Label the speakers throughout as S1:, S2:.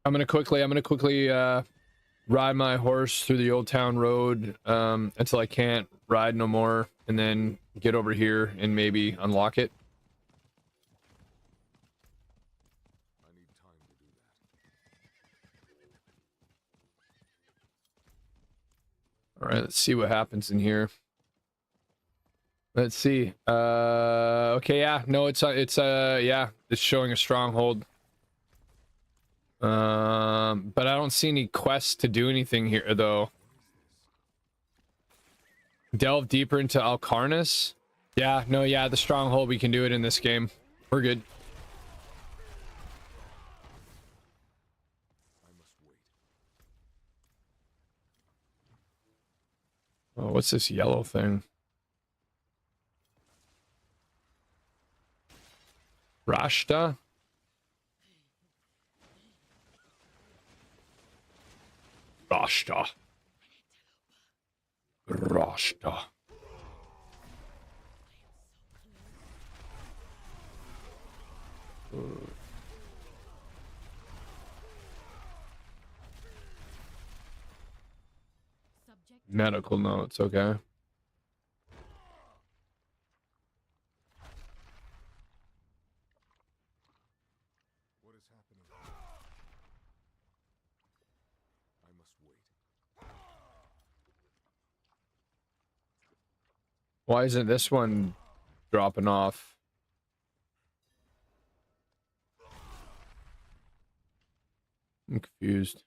S1: I'm gonna quickly ride my horse through the old town road until I can't ride no more, and then get over here and maybe unlock it.
S2: I need time to do that.
S1: All right, let's see what happens in here. Let's see. Okay, yeah, no, it's yeah, it's showing a stronghold. But I don't see any quests to do anything here though. Delve deeper into Alcarnus. Yeah, no, yeah, the stronghold, we can do it in this game. We're good.
S2: I must wait.
S1: Oh, what's this yellow thing? Rashta? Rashta. Rashta. Medical notes, okay.
S2: What is happening? I must wait.
S1: Why isn't this one dropping off? I'm confused.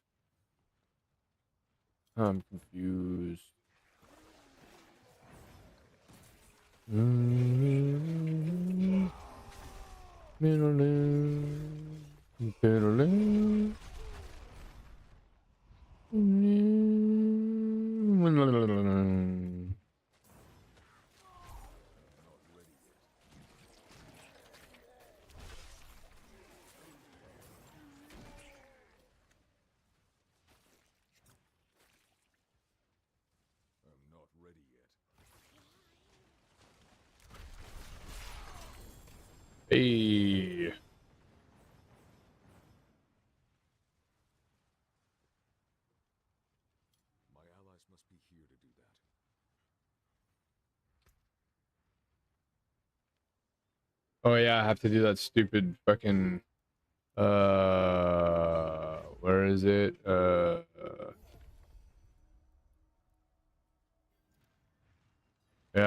S1: I'm confused.
S2: I'm not ready yet.
S1: Hey.
S2: My allies must be here to do that.
S1: Oh yeah, I have to do that stupid fucking where is it? Yeah,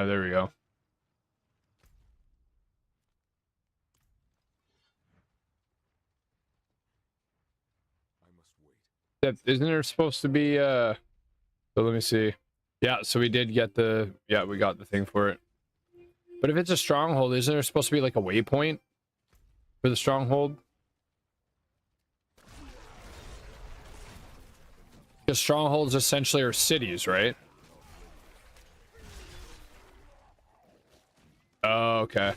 S1: there we go.
S2: I must wait.
S1: Isn't there supposed to be so let me see. Yeah, so we did get the we got the thing for it. But if it's a stronghold, isn't there supposed to be like a waypoint for the stronghold? Because strongholds essentially are cities, right? Oh, okay.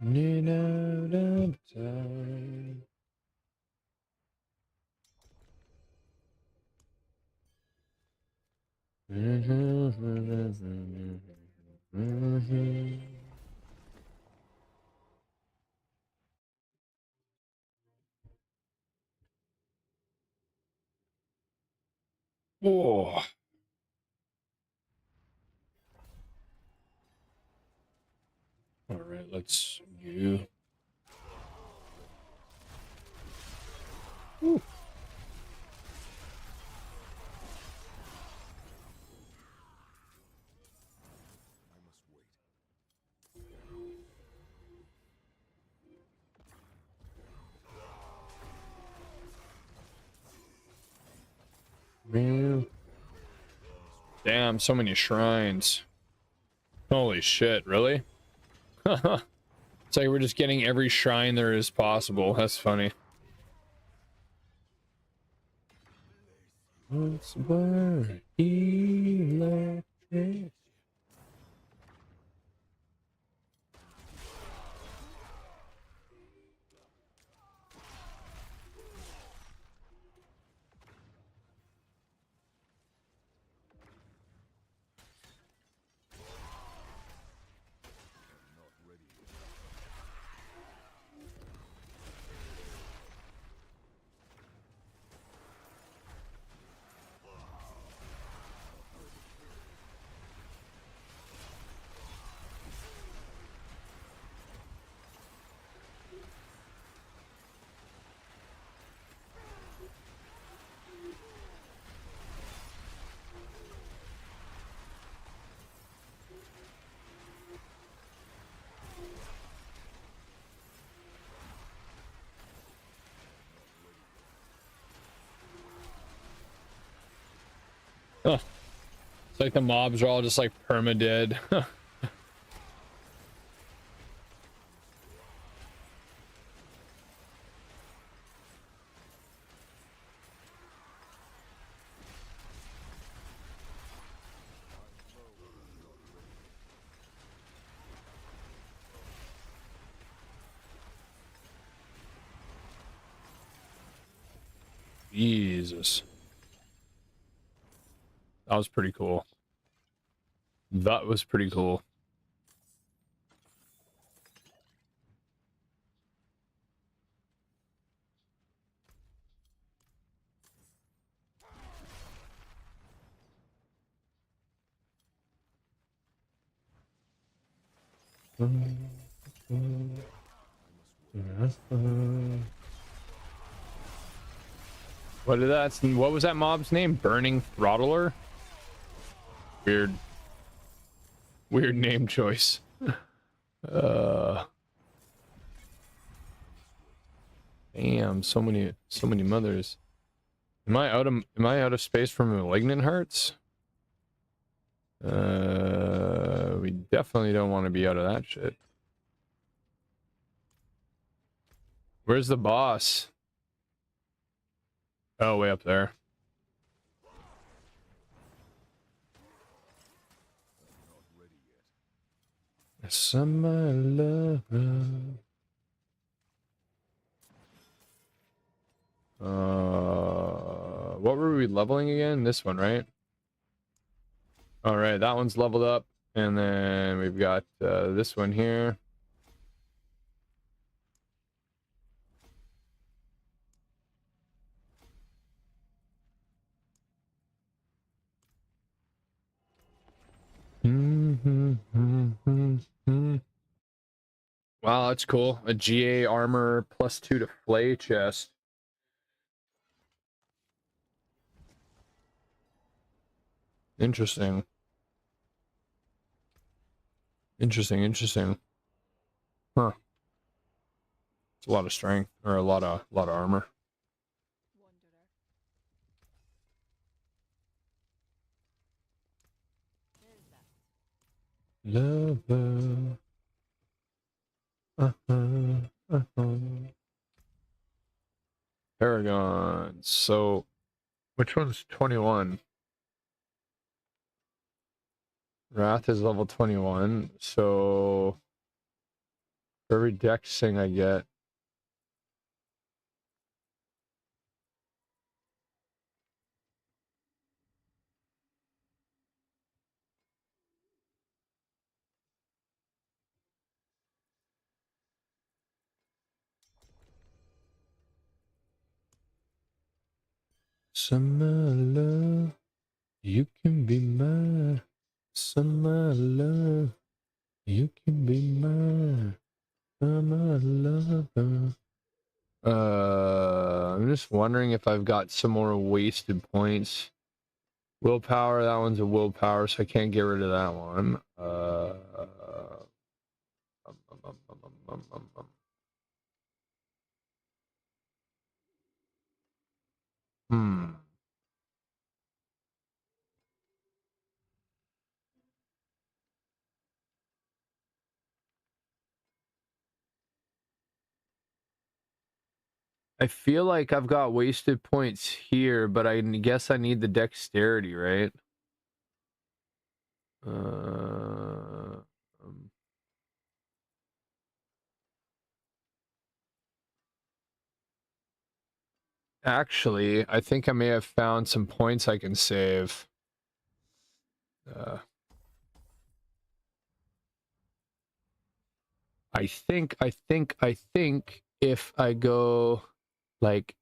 S1: Need out of time. Oh. All right, let's do. Ooh.
S2: I must wait.
S1: Man. Damn, so many shrines. Holy shit, really? It's like we're just getting every shrine there is possible. That's funny. Once were electric. Huh. It's like the mobs are all just like perma-dead. Jesus. That was pretty cool. That was pretty cool. What was that mob's name? Burning Throttler? Weird. Weird name choice. Damn, so many mothers. Am I out of space from malignant hearts? We definitely don't want to be out of that shit. Where's the boss? Oh, way up there. Summer lover. What were we leveling again? This one, right? All right, that one's leveled up, and then we've got this one here. Wow, that's cool. A GA armor +2 to flay chest. Interesting. Interesting. Huh. It's a lot of strength, or a lot of armor. Lover. Paragon. So, which one's 21? Wrath is level 21. So, for every dex thing I get, summer love, you can be mine. Summer love, you can be mine. Summer lover. I'm just wondering if I've got some more wasted points. Willpower, that one's a willpower, so I can't get rid of that one. Hmm. I feel like I've got wasted points here, but I guess I need the dexterity, right? Um, Actually, I think I may have found some points I can save. I think if I go like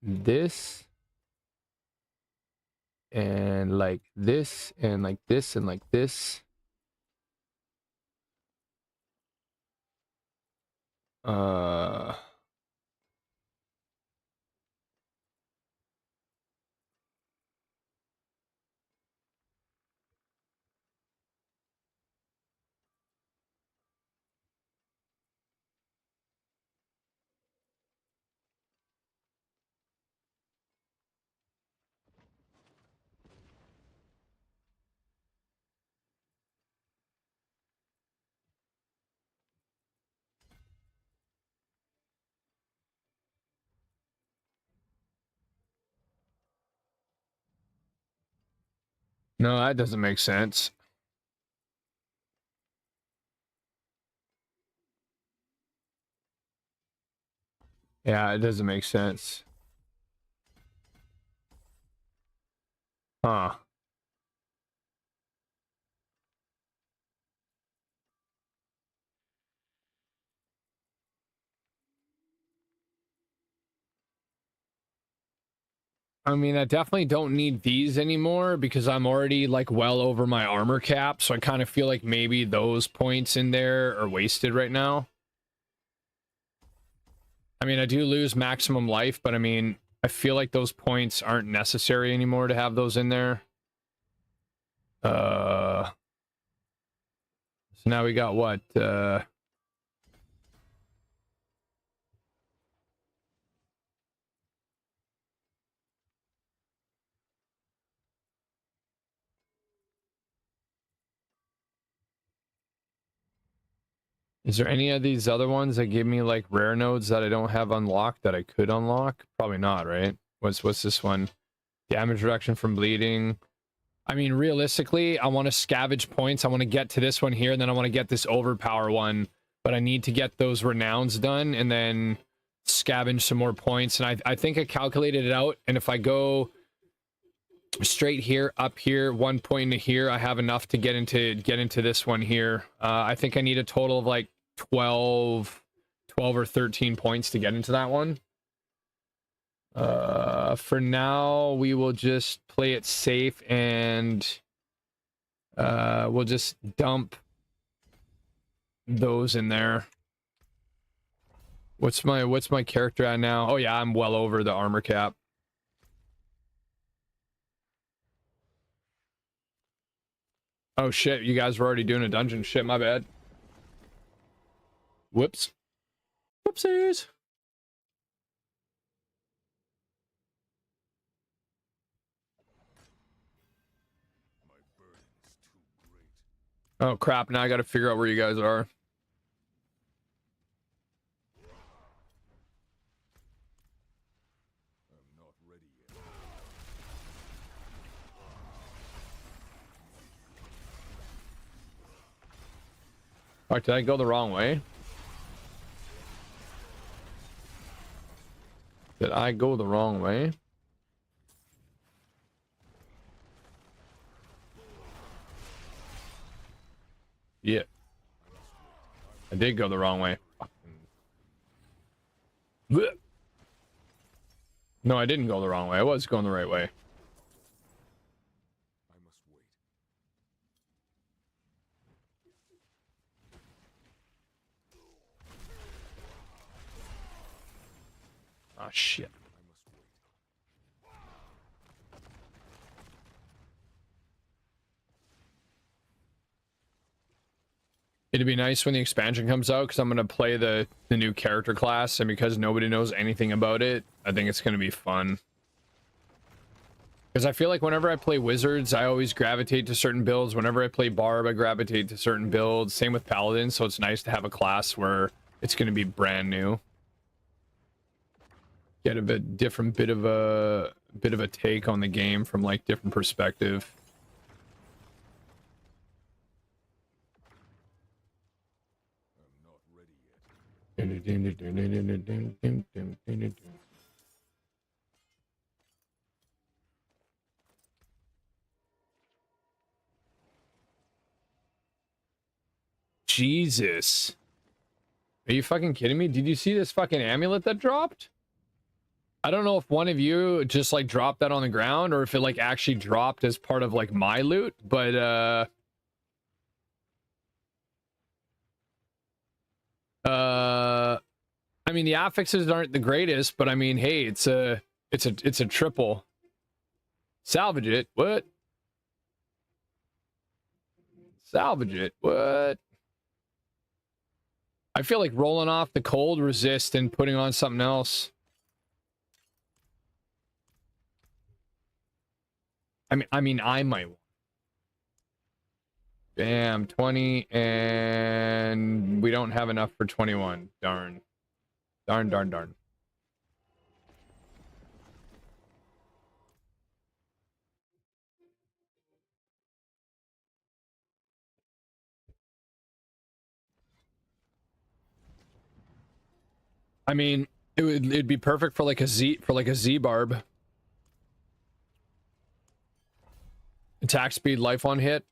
S1: this and like this and like this and like this, uh No, that doesn't make sense. Yeah, it doesn't make sense. Huh. I mean, I definitely don't need these anymore because I'm already like well over my armor cap. So I kind of feel like maybe those points in there are wasted right now. I mean, I do lose maximum life, but I mean, I feel like those points aren't necessary anymore to have those in there. So now we got what? Is there any of these other ones that give me like rare nodes that I don't have unlocked that I could unlock? Probably not, right? What's this one? Damage reduction from bleeding. I mean, realistically, I want to scavenge points. I want to get to this one here, and then I want to get this overpower one. But I need to get those renowns done, and then scavenge some more points. And I think I calculated it out. And if I go straight here, up here, 1 point into here, I have enough to get into this one here. I think I need a total of like 12 or 13 points to get into that one. For now, we will just play it safe and we'll just dump those in there. What's my character at now? Oh yeah, I'm well over the armor cap. Oh shit, you guys were already doing a dungeon. Shit, my bad. Whoops. Whoopsies.
S2: My burden's too great.
S1: Oh crap, now I gotta figure out where you guys are.
S2: I'm not ready yet.
S1: Fuck, did I go the wrong way? Did I go the wrong way? Yeah. I did go the wrong way. Blech. No, I didn't go the wrong way. I was going the right way.
S2: I must wait.
S1: Oh shit.
S2: I must wait.
S1: It'd be nice when the expansion comes out because I'm gonna play the new character class, and because nobody knows anything about it, I think it's gonna be fun. Because I feel like whenever I play wizards, I always gravitate to certain builds. Whenever I play barb, I gravitate to certain builds. Same with paladin, so it's nice to have a class where it's gonna be brand new. Get a bit of a take on the game from like different perspective.
S2: I'm not ready yet.
S1: Jesus. Are you fucking kidding me? Did you see this fucking amulet that dropped? I don't know if one of you just like dropped that on the ground or if it like actually dropped as part of like my loot, but I mean the affixes aren't the greatest, but I mean hey, it's a triple. Salvage it. What? Salvage it. What? I feel like rolling off the cold resist and putting on something else. I might. Damn, 20, and we don't have enough for 21. Darn. Darn, darn, darn. I mean, it'd be perfect for like a Z barb. Attack speed, life on hit.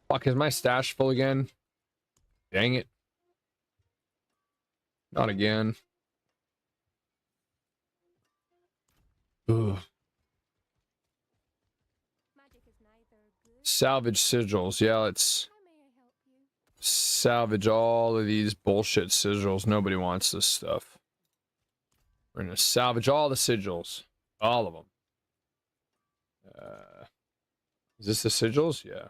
S1: Fuck, is my stash full again? Dang it. Not again. Ugh. Salvage sigils. Yeah, let's salvage all of these bullshit sigils. Nobody wants this stuff. We're gonna salvage all the sigils. All of them. Is this the sigils? Yeah.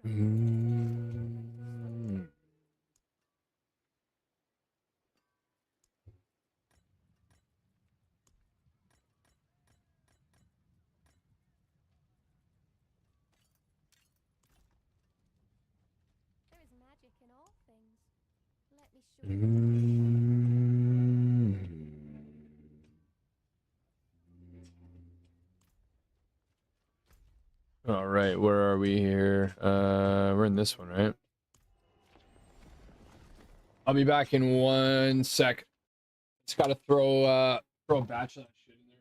S1: Mm. Mm. All right, where are we here? We're in this one, right? I'll be back in 1 sec. Just gotta throw a batch of that shit in there.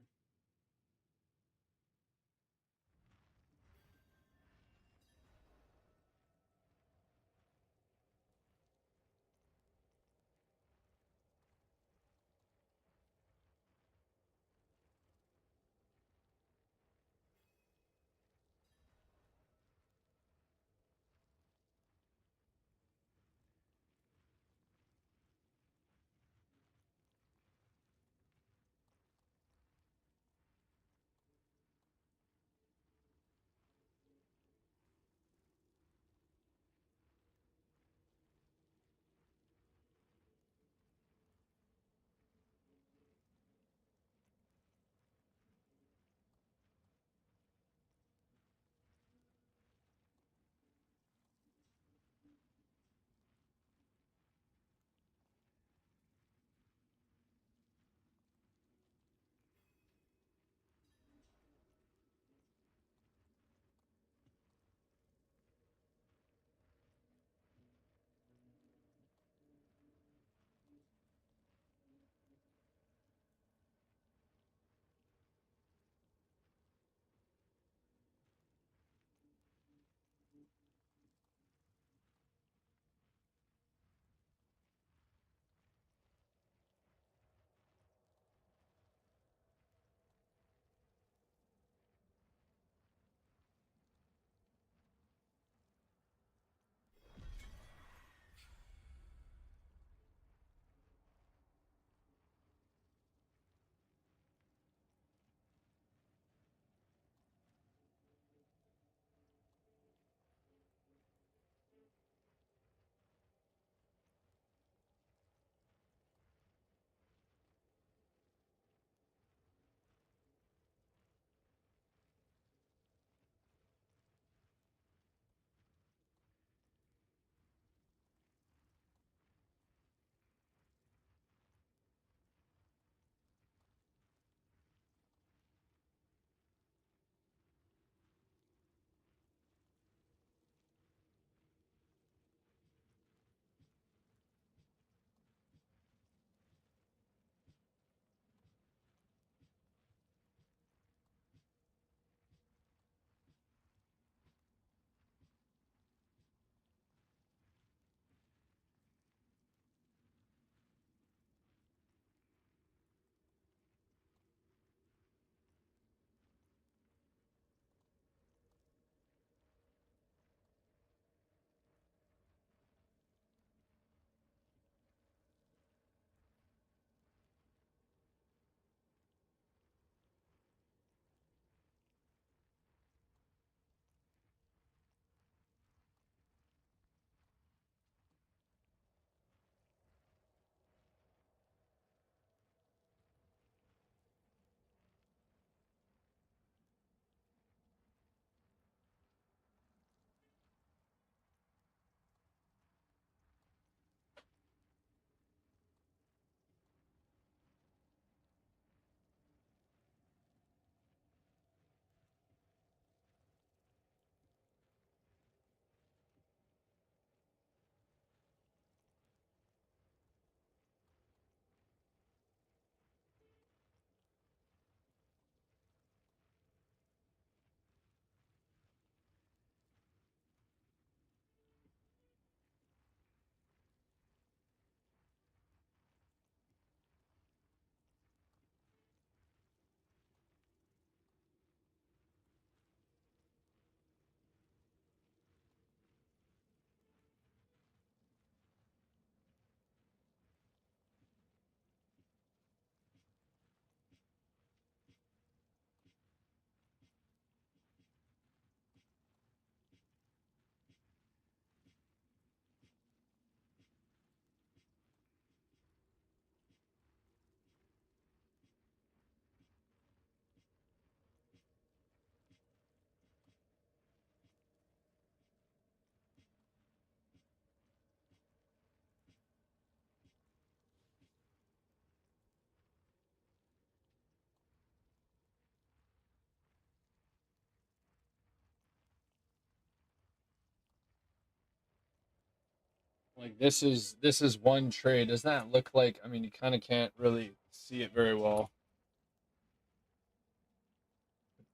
S1: Like this is one tray. Doesn't that look like, I mean, you kind of can't really see it very well.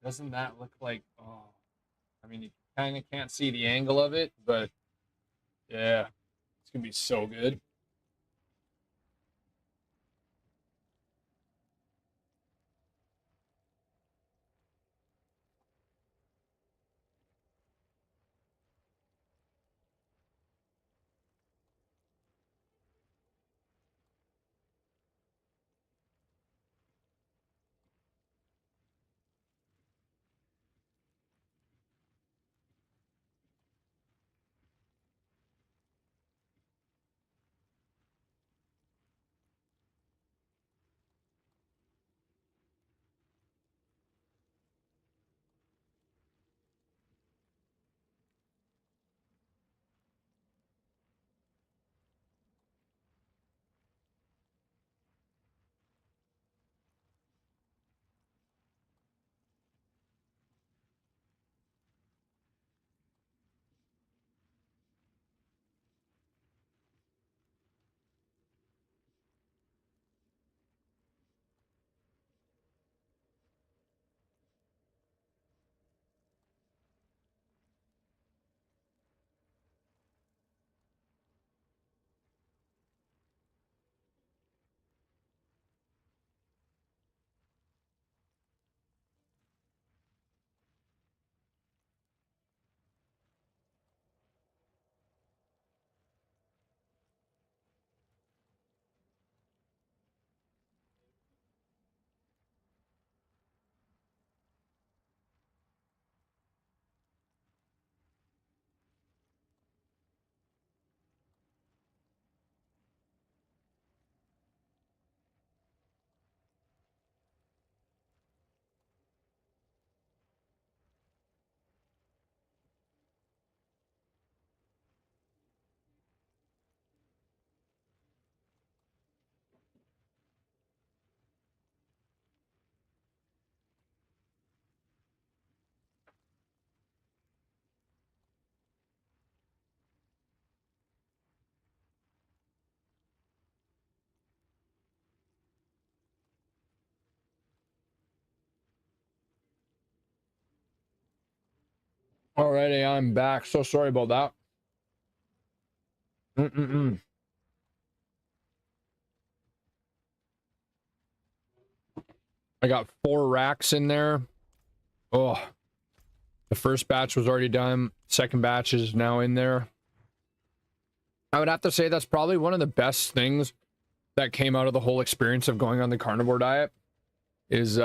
S1: Doesn't that look like, oh, I mean, you kind of can't see the angle of it, but yeah, it's gonna be so good. Alrighty, I'm back. So sorry about that. Mm-mm-mm. I got 4 racks in there. Oh, the first batch was already done. Second batch is now in there. I would have to say that's probably one of the best things that came out of the whole experience of going on the carnivore diet is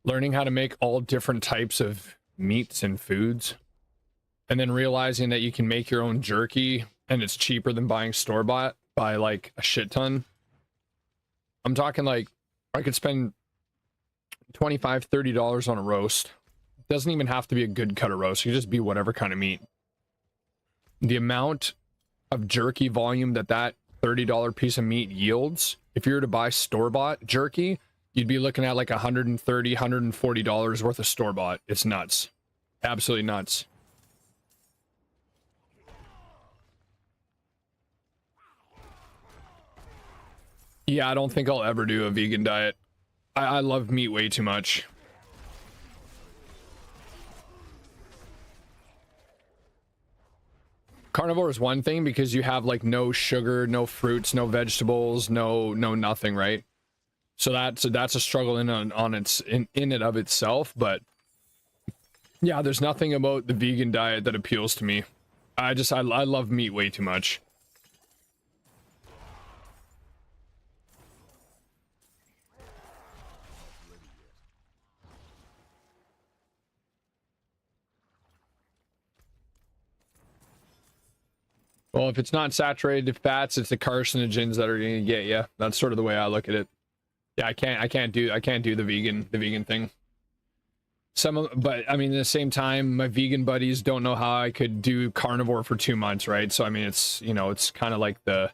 S1: learning how to make all different types of meats and foods, and then realizing that you can make your own jerky and it's cheaper than buying store-bought by like a shit ton. I'm talking like I could spend $25-30 on a roast. It doesn't even have to be a good cut of roast. You just be whatever kind of meat. The amount of jerky volume that $30 piece of meat yields, if you were to buy store-bought jerky, you'd be looking at like $130-140 worth of store-bought. It's nuts. Absolutely nuts. Yeah, I don't think I'll ever do a vegan diet. I love meat way too much. Carnivore is one thing because you have like no sugar, no fruits, no vegetables, no nothing, right? So that's a struggle in it of itself, but yeah, there's nothing about the vegan diet that appeals to me. I love meat way too much. Well, if it's not saturated fats, it's the carcinogens that are going to get you. That's sort of the way I look at it. Yeah, I can't do the vegan thing. But I mean, at the same time, my vegan buddies don't know how I could do carnivore for 2 months, right? So I mean, it's, you know, it's kind of like the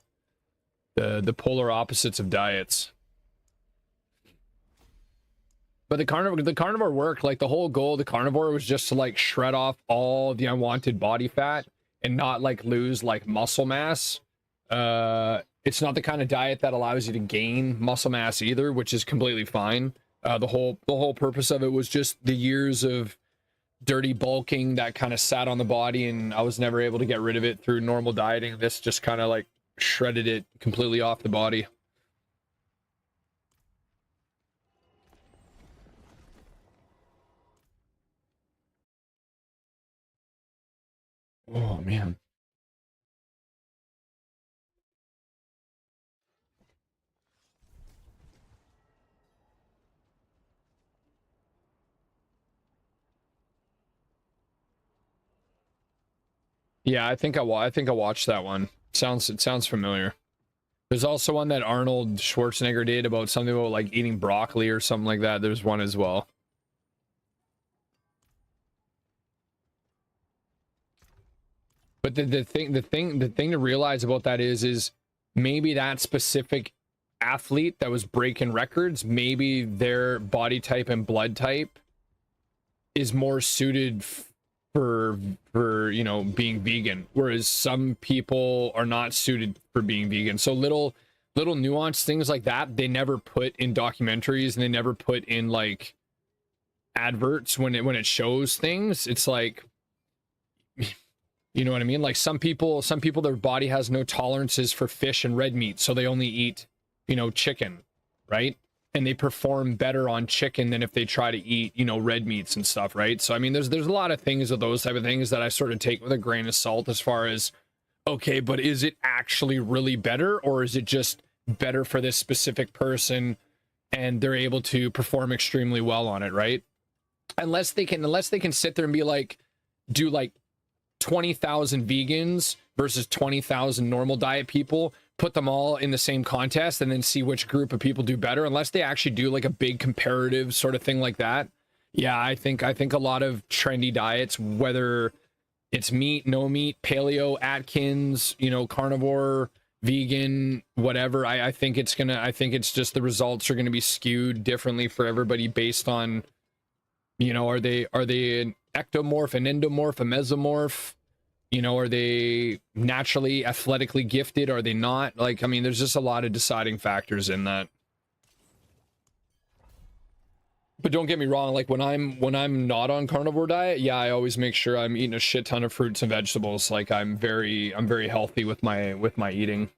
S1: polar opposites of diets. But the carnivore worked. Like the whole goal of the carnivore was just to like shred off all the unwanted body fat and not like lose like muscle mass. It's not the kind of diet that allows you to gain muscle mass either, which is completely fine. The whole purpose of it was just the years of dirty bulking that kind of sat on the body, and I was never able to get rid of it through normal dieting. This just kind of like shredded it completely off the body. Oh man. Yeah, I think I watched that one. It sounds familiar. There's also one that Arnold Schwarzenegger did about something about like eating broccoli or something like that. There's one as well. But the thing to realize about that is maybe that specific athlete that was breaking records, maybe their body type and blood type is more suited for you know, being vegan, whereas some people are not suited for being vegan. So little nuanced things like that they never put in documentaries, and they never put in like adverts when it shows things. It's like, you know what I mean? Like some people their body has no tolerances for fish and red meat, so they only eat, you know, chicken, right? And they perform better on chicken than if they try to eat, you know, red meats and stuff, right? So I mean, there's a lot of things of those type of things that I sort of take with a grain of salt, as far as, okay, but is it actually really better, or is it just better for this specific person and they're able to perform extremely well on it, right? Unless they can sit there and be like, do like 20,000 vegans versus 20,000 normal diet people, put them all in the same contest, and then see which group of people do better. Unless they actually do like a big comparative sort of thing like that. Yeah, I think a lot of trendy diets, whether it's meat, no meat, paleo, Atkins, you know, carnivore, vegan, whatever, I think it's just the results are gonna be skewed differently for everybody based on, you know, are they an ectomorph, an endomorph, a mesomorph? You know, are they naturally athletically gifted? Are they not? Like, I mean, there's just a lot of deciding factors in that. But don't get me wrong, like when I'm not on carnivore diet, yeah, I always make sure I'm eating a shit ton of fruits and vegetables. Like I'm very healthy with my eating.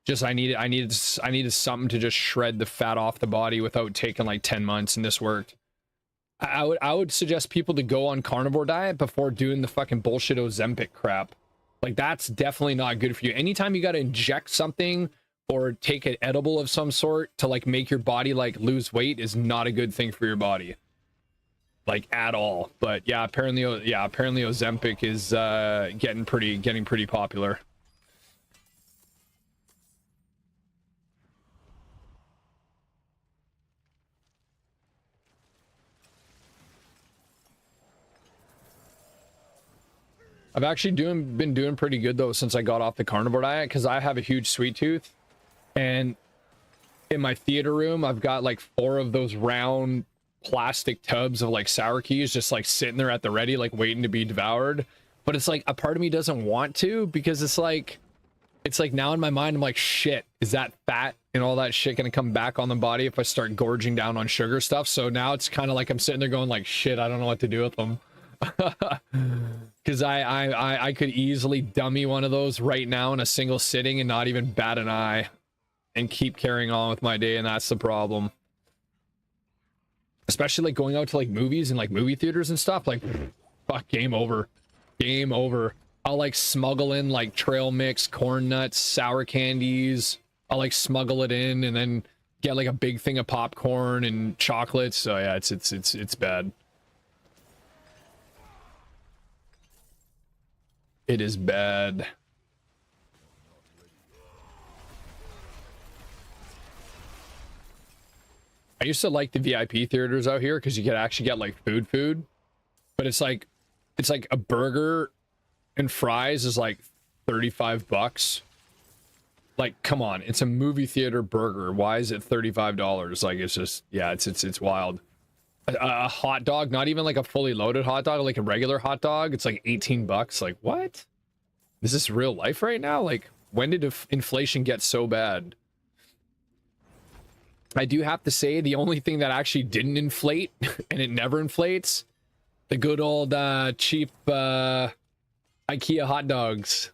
S1: Just I needed something to just shred the fat off the body without taking like 10 months, and this worked. I would suggest people to go on carnivore diet before doing the fucking bullshit Ozempic crap. Like that's definitely not good for you. Anytime you got to inject something or take an edible of some sort to like make your body like lose weight is not a good thing for your body. Like at all. But yeah, apparently Ozempic is getting pretty popular. I've actually been doing pretty good though since I got off the carnivore diet, because I have a huge sweet tooth, and in my theater room I've got like 4 of those round plastic tubs of like sour keys just like sitting there at the ready, like waiting to be devoured. But it's like a part of me doesn't want to, because it's like now in my mind I'm like, shit, is that fat and all that shit gonna come back on the body if I start gorging down on sugar stuff? So now it's kind of like I'm sitting there going like, shit, I don't know what to do with them. Because I could easily dummy one of those right now in a single sitting and not even bat an eye and keep carrying on with my day, and that's the problem. Especially like going out to like movies and like movie theaters and stuff, like fuck, game over. I'll like smuggle in like trail mix, corn nuts, sour candies. I'll like smuggle it in and then get like a big thing of popcorn and chocolates. So yeah, it's bad. It is bad. I used to like the VIP theaters out here because you could actually get like food, but it's like a burger and fries is like 35 bucks. Like, come on, it's a movie theater burger. Why is it $35? Like, it's just, yeah, it's wild. A hot dog, not even like a fully loaded hot dog, like a regular hot dog, it's like 18 bucks. Like, what? Is this real life right now? Like, when did inflation get so bad? I do have to say, the only thing that actually didn't inflate, and it never inflates, the good old cheap IKEA hot dogs.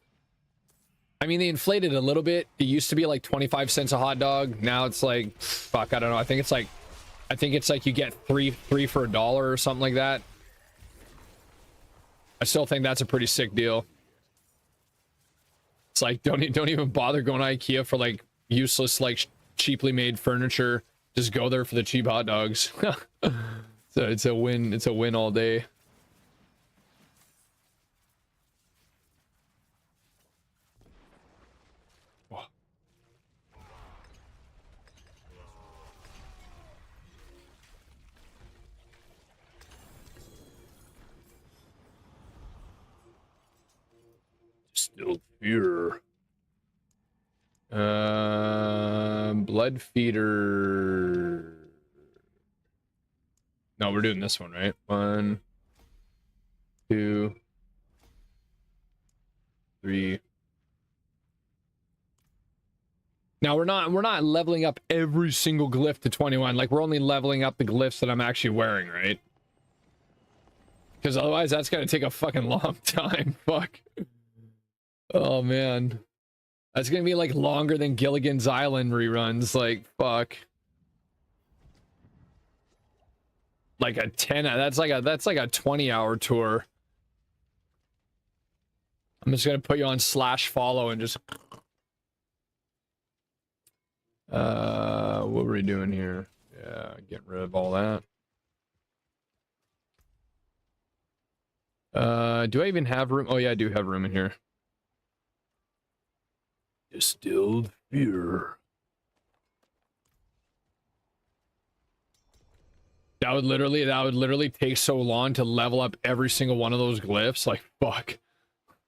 S1: I mean, they inflated a little bit. It used to be like 25 cents a hot dog. Now it's like, fuck, I don't know. I think it's like you get three for $1 or something like that. I still think that's a pretty sick deal. It's like, don't even bother going to IKEA for like useless, like cheaply made furniture. Just go there for the cheap hot dogs. So it's a win. It's a win all day. Still fear. Blood feeder. No, we're doing this one, right? 1, 2, 3. Now we're not leveling up every single glyph to 21. Like, we're only leveling up the glyphs that I'm actually wearing, right? Because otherwise that's gonna take a fucking long time. Fuck. Oh man. That's gonna be like longer than Gilligan's Island reruns. Like, fuck. Like a 10, that's like a 20-hour tour. I'm just gonna put you on /follow and just what were we doing here? Yeah, getting rid of all that. Do I even have room? Oh yeah, I do have room in here. Distilled fear. That would literally take so long to level up every single one of those glyphs. Like, fuck.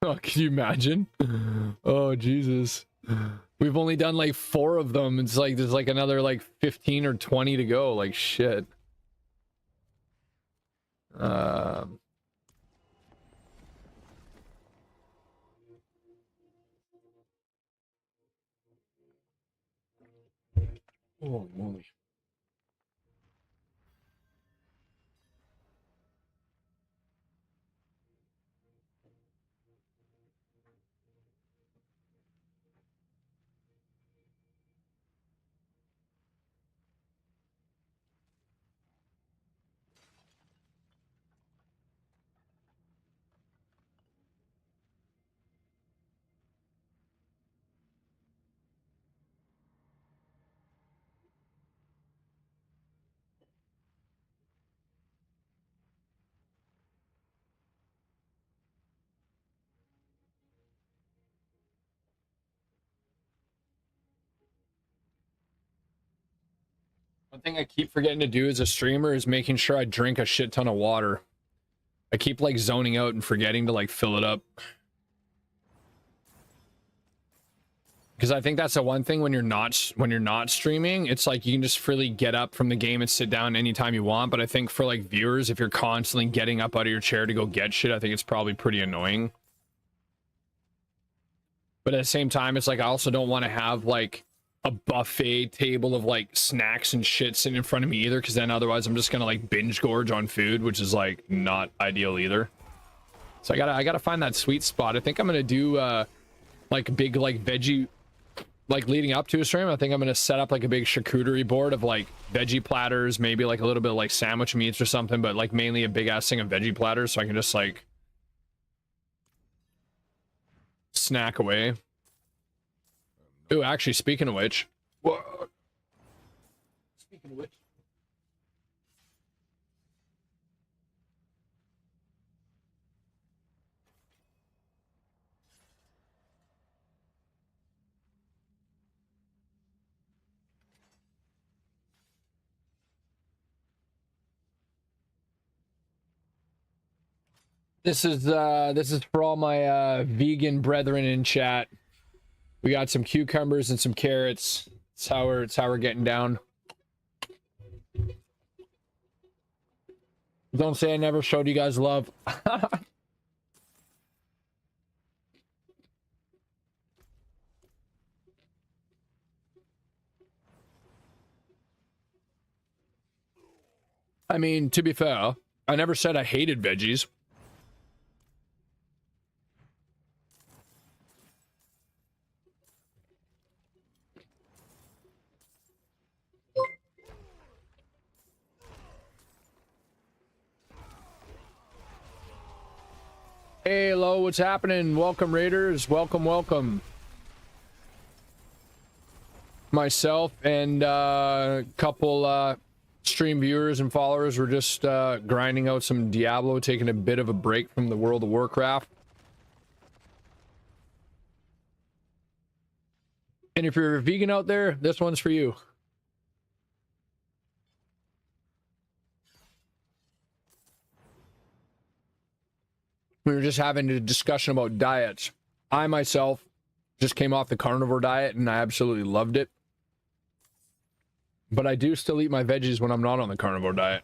S1: Oh, can you imagine? Oh, Jesus. We've only done like 4 of them. It's like there's like another like 15 or 20 to go. Like, shit. Holy moly. One thing I keep forgetting to do as a streamer is making sure I drink a shit ton of water. I keep like zoning out and forgetting to like fill it up. Because I think that's the one thing when you're not streaming, it's like you can just freely get up from the game and sit down anytime you want. But I think for like viewers, if you're constantly getting up out of your chair to go get shit, I think it's probably pretty annoying. But at the same time, it's like I also don't want to have like a buffet table of like snacks and shit sitting in front of me either, because then otherwise I'm just gonna like binge gorge on food, which is like not ideal either. So I gotta find that sweet spot. I think I'm gonna do like big like veggie, like leading up to a stream. I think I'm gonna set up like a big charcuterie board of like veggie platters, maybe like a little bit of like sandwich meats or something, but like mainly a big ass thing of veggie platters, so I can just like snack away. Ooh, actually, speaking of which, what? Speaking of which, this is for all my vegan brethren in chat. We got some cucumbers and some carrots. It's how we're getting down. Don't say I never showed you guys love. I mean, to be fair, I never said I hated veggies. Hey, hello, what's happening? Welcome, Raiders. Welcome, welcome. Myself and a couple stream viewers and followers were just grinding out some Diablo, taking a bit of a break from the World of Warcraft. And if you're a vegan out there, this one's for you. We were just having a discussion about diets. I myself just came off the carnivore diet and I absolutely loved it. But I do still eat my veggies when I'm not on the carnivore diet.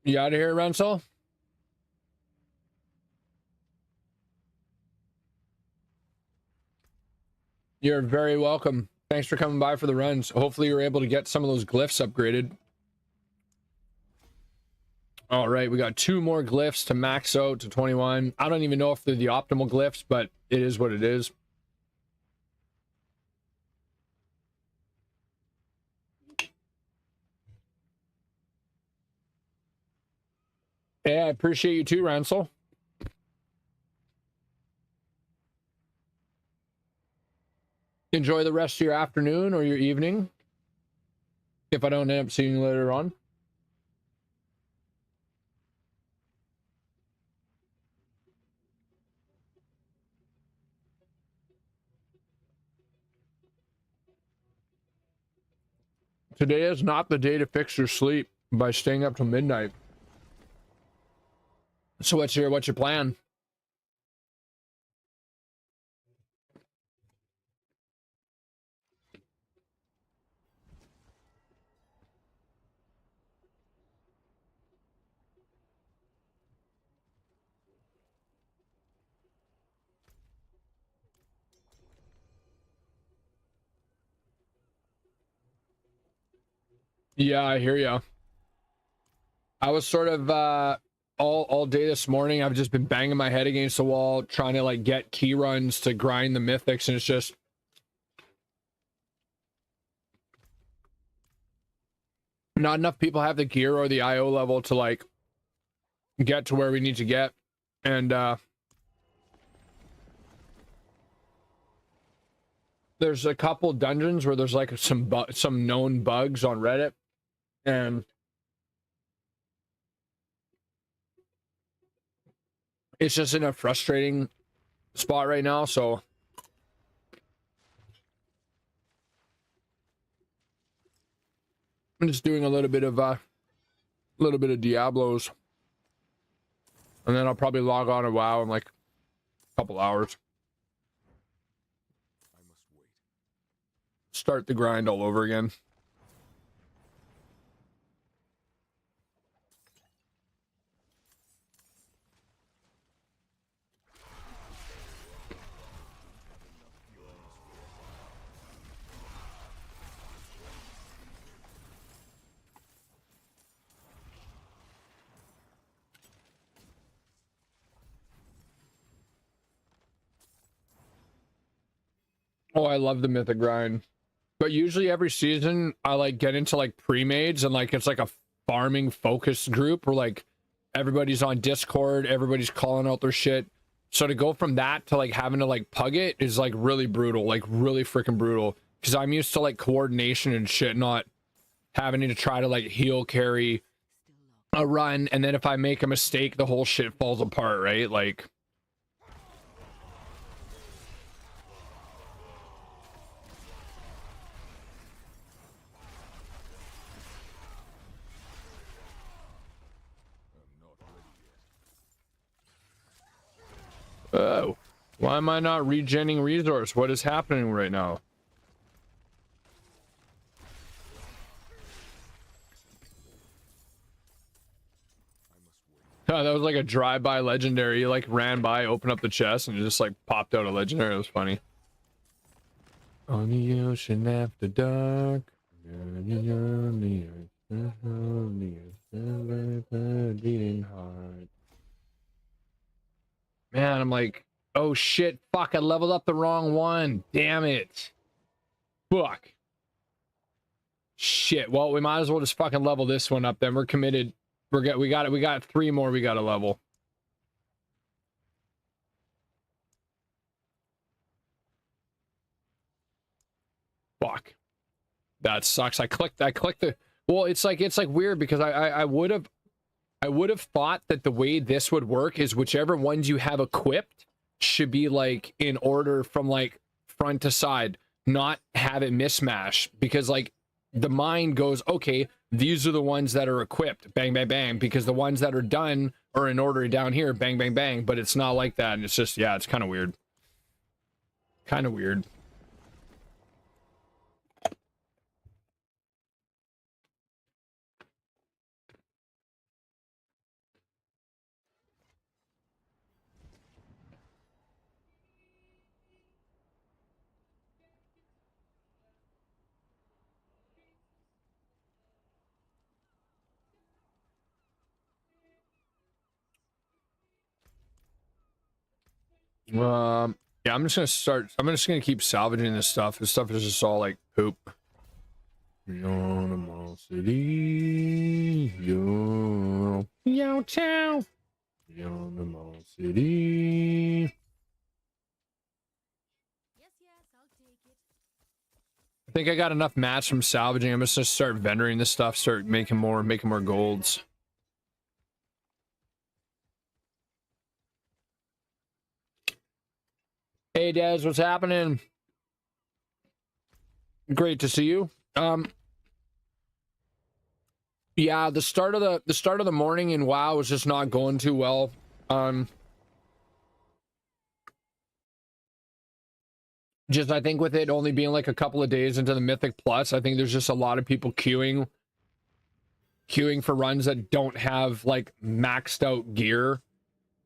S1: You out of here, Renzel? You're very welcome. Thanks for coming by for the runs. Hopefully you're able to get some of those glyphs upgraded. All right, we got 2 more glyphs to max out to 21. I don't even know if they're the optimal glyphs, but it is what it is. Yeah, I appreciate you too, Ransel. Enjoy the rest of your afternoon or your evening. If I don't end up seeing you later on. Today is not the day to fix your sleep by staying up till midnight. So what's your plan? Yeah, I hear ya. I was sort of all day this morning. I've just been banging my head against the wall trying to like get key runs to grind the mythics, and it's just not enough people have the gear or the IO level to like get to where we need to get. And there's a couple dungeons where there's like some known bugs on Reddit, and it's just in a frustrating spot right now. So I'm just doing a little bit of Diablos, and then I'll probably log on to WoW in like a couple hours.
S2: I must wait.
S1: Start the grind all over again. Oh, I love the mythic grind. But usually every season I like get into like pre-mades, and like it's like a farming focused group where like everybody's on Discord, everybody's calling out their shit. So to go from that to like having to like pug it is like really brutal, like really freaking brutal. Because I'm used to like coordination and shit, not having to try to like heal carry a run, and then if I make a mistake, the whole shit falls apart, right? Like
S2: I'm not ready yet.
S1: oh, why am I not regenning resource? What is happening right now? Oh, that was like a drive-by legendary. You like ran by, opened up the chest, and it just like popped out a legendary. It was funny. On the ocean after dark. Beating heart. Man, I'm like, oh shit, fuck, I leveled up the wrong one. Damn it. Fuck. Shit. Well, we might as well just fucking level this one up then. We're committed. We got 3 more we got to level. Fuck. That sucks. I clicked the well, it's like weird because I would have thought that the way this would work is whichever ones you have equipped should be like in order from like front to side, not have it mismatch, because like the mind goes, okay, these are the ones that are equipped, bang bang bang, because the ones that are done are in order down here, bang bang bang, but it's not like that. And it's just, yeah, it's kind of weird. Kind of weird. Yeah, I'm just gonna keep salvaging this stuff. This stuff is just all like poop. Animosity, yo chow, animosity. I think I got enough mats from salvaging. I'm just gonna start vendoring this stuff, start making more golds. Hey Daz, what's happening? Great to see you. Yeah, the start of the morning in WoW was just not going too well. Just I think with it only being like a couple of days into the Mythic Plus, I think there's just a lot of people queuing for runs that don't have like maxed out gear,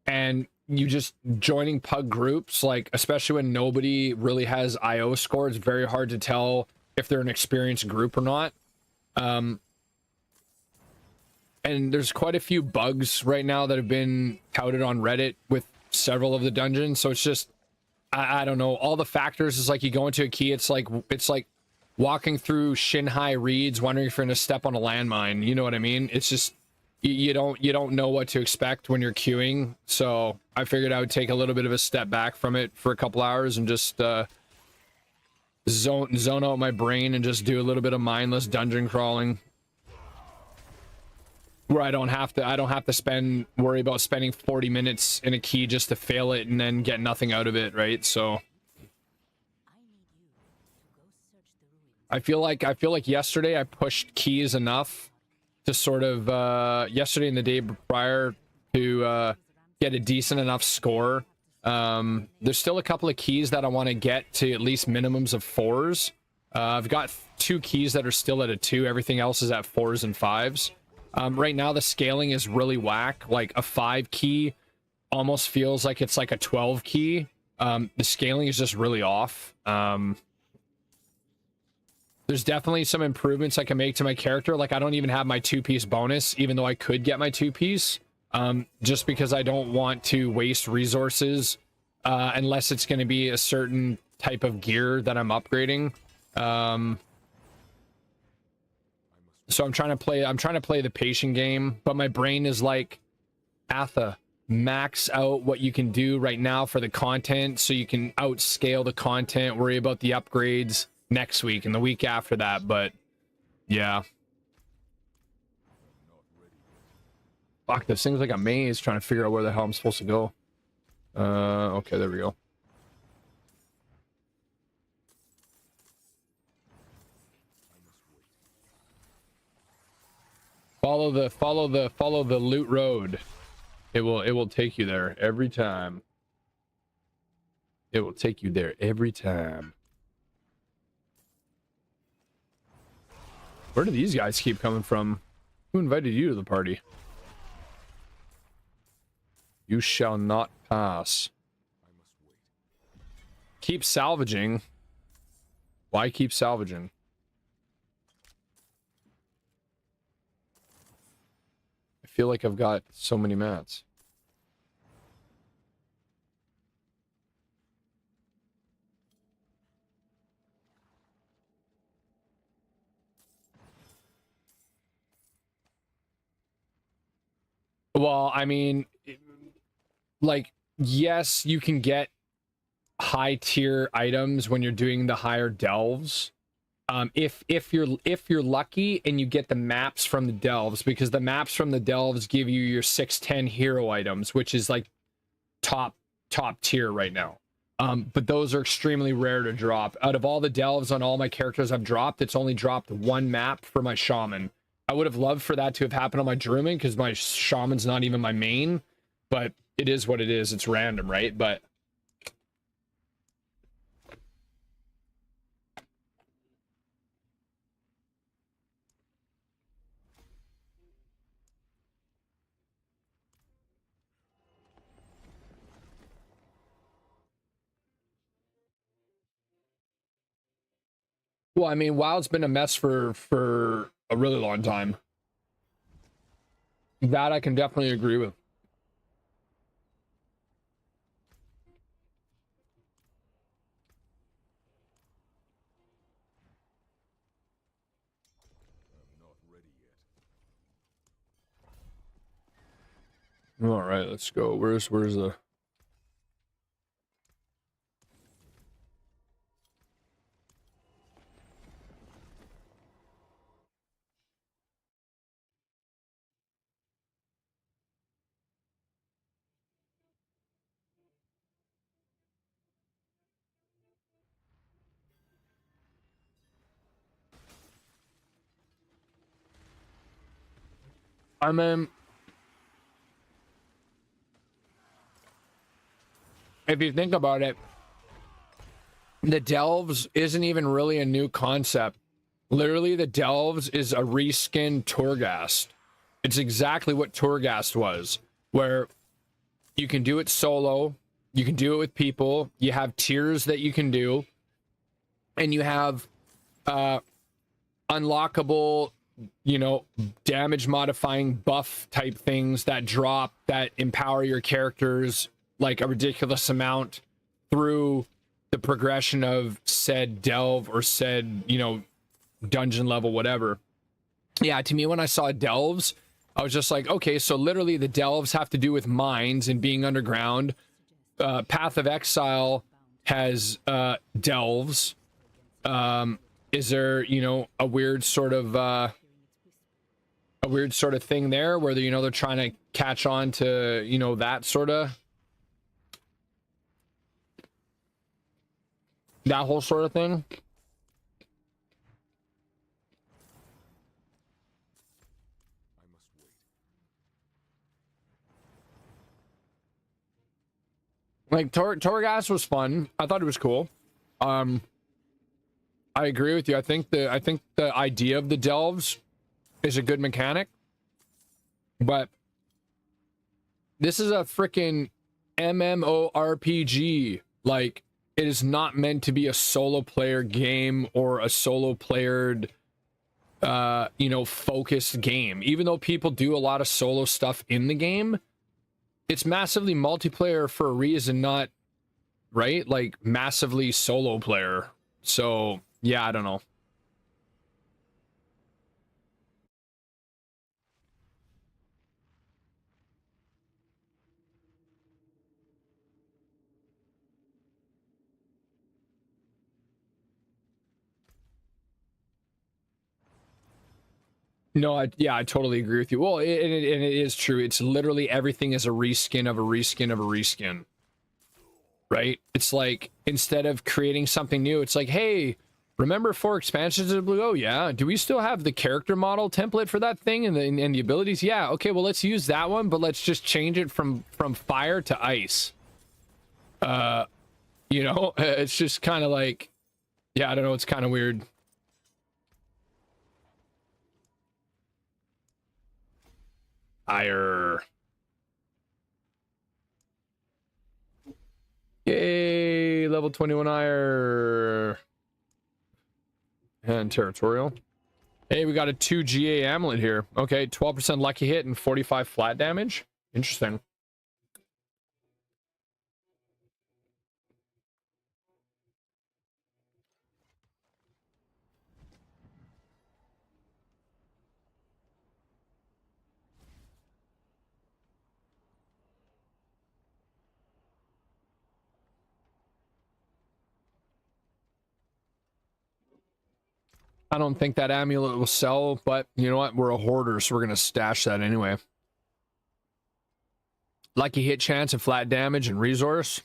S1: and you just joining pug groups, like especially when nobody really has IO score, it's very hard to tell if they're an experienced group or not. And there's quite a few bugs right now that have been touted on Reddit with several of the dungeons, so it's just I don't know, all the factors is like you go into a key, it's like walking through shin high reeds wondering if you're gonna step on a landmine, you know what I mean? It's just you don't know what to expect when you're queuing. So I figured I would take a little bit of a step back from it for a couple hours and just zone out my brain and just do a little bit of mindless dungeon crawling, where I don't have to worry about spending 40 minutes in a key just to fail it and then get nothing out of it, right? So I feel like yesterday I pushed keys enough to sort of yesterday and the day prior to get a decent enough score. There's still a couple of keys that I want to get to at least minimums of 4s. I've got 2 keys that are still at a 2. Everything else is at 4s and 5s. Right now the scaling is really whack. Like a 5 key almost feels like it's like a 12 key. The scaling is just really off. There's definitely some improvements I can make to my character. Like I don't even have my 2-piece bonus, even though I could get my 2-piece. Just because I don't want to waste resources unless it's going to be a certain type of gear that I'm upgrading. So I'm trying to play the patient game, but my brain is like, Atha, max out what you can do right now for the content so you can outscale the content, worry about the upgrades next week and the week after that. But yeah, fuck, this thing's like a maze trying to figure out where the hell I'm supposed to go. Okay, there we go. Follow the loot road. It will take you there every time. It will take you there every time. Where do these guys keep coming from? Who invited you to the party? You shall not pass.
S2: I must wait.
S1: Keep salvaging. Why keep salvaging? I feel like I've got so many mats. Well, I mean, like, yes, you can get high tier items when you're doing the higher delves. If you're lucky and you get the maps from the delves, because the maps from the delves give you your 610 hero items, which is like top tier right now. But those are extremely rare to drop. Out of all the delves on all my characters I've dropped, it's only dropped one map for my shaman. I would have loved for that to have happened on my druid, because my shaman's not even my main, but it is what it is. It's random, right? But well, I mean, WoW's been a mess for a really long time. That I can definitely agree with.
S2: I'm not ready yet.
S1: All right, let's go. Where's the? I mean, if you think about it, the delves isn't even really a new concept. Literally, the delves is a reskin Torghast. It's exactly what Torghast was, where you can do it solo, you can do it with people, you have tiers that you can do, and you have unlockable, you know, damage modifying buff type things that drop that empower your characters like a ridiculous amount through the progression of said delve or said, you know, dungeon level, whatever. Yeah, to me, when I saw delves, I was just like, okay, so literally the delves have to do with mines and being underground. Path of Exile has delves. Is there, you know, a weird sort of thing there where you know they're trying to catch on to, you know, that whole sort of thing?
S2: I must wait.
S1: Like Torghast was fun. I thought it was cool. I agree with you. I think the idea of the delves is a good mechanic, but this is a freaking MMORPG. Like, it is not meant to be a solo player game or a solo playered you know, focused game. Even though people do a lot of solo stuff in the game, it's massively multiplayer for a reason, not right? Like massively solo player. So, yeah, I don't know. No, yeah, I totally agree with you. Well, and it is true. It's literally everything is a reskin of a reskin of a reskin, right? It's like, instead of creating something new, it's like, hey, remember 4 expansions of Blue? Oh, yeah. Do we still have the character model template for that thing and the abilities? Yeah. Okay, well, let's use that one, but let's just change it from fire to ice. You know, it's just kind of like, yeah, I don't know. It's kind of weird. Ire. Yay, level 21 ire. And territorial. Hey, we got a 2 GA amulet here. Okay, 12% lucky hit and 45 flat damage. Interesting. I don't think that amulet will sell, but you know what? We're a hoarder, so we're going to stash that anyway. Lucky hit chance and flat damage and resource.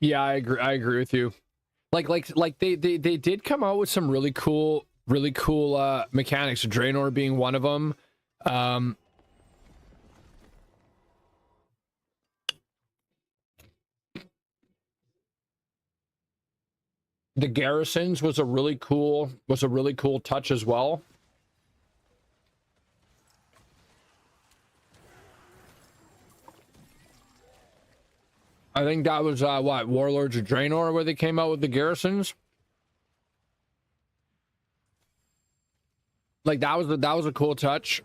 S1: Yeah, I agree with you. Like they did come out with some really cool mechanics. Draenor being one of them. The garrisons was a really cool touch as well. I think that was what, Warlords of Draenor, where they came out with the garrisons. Like that was a cool touch.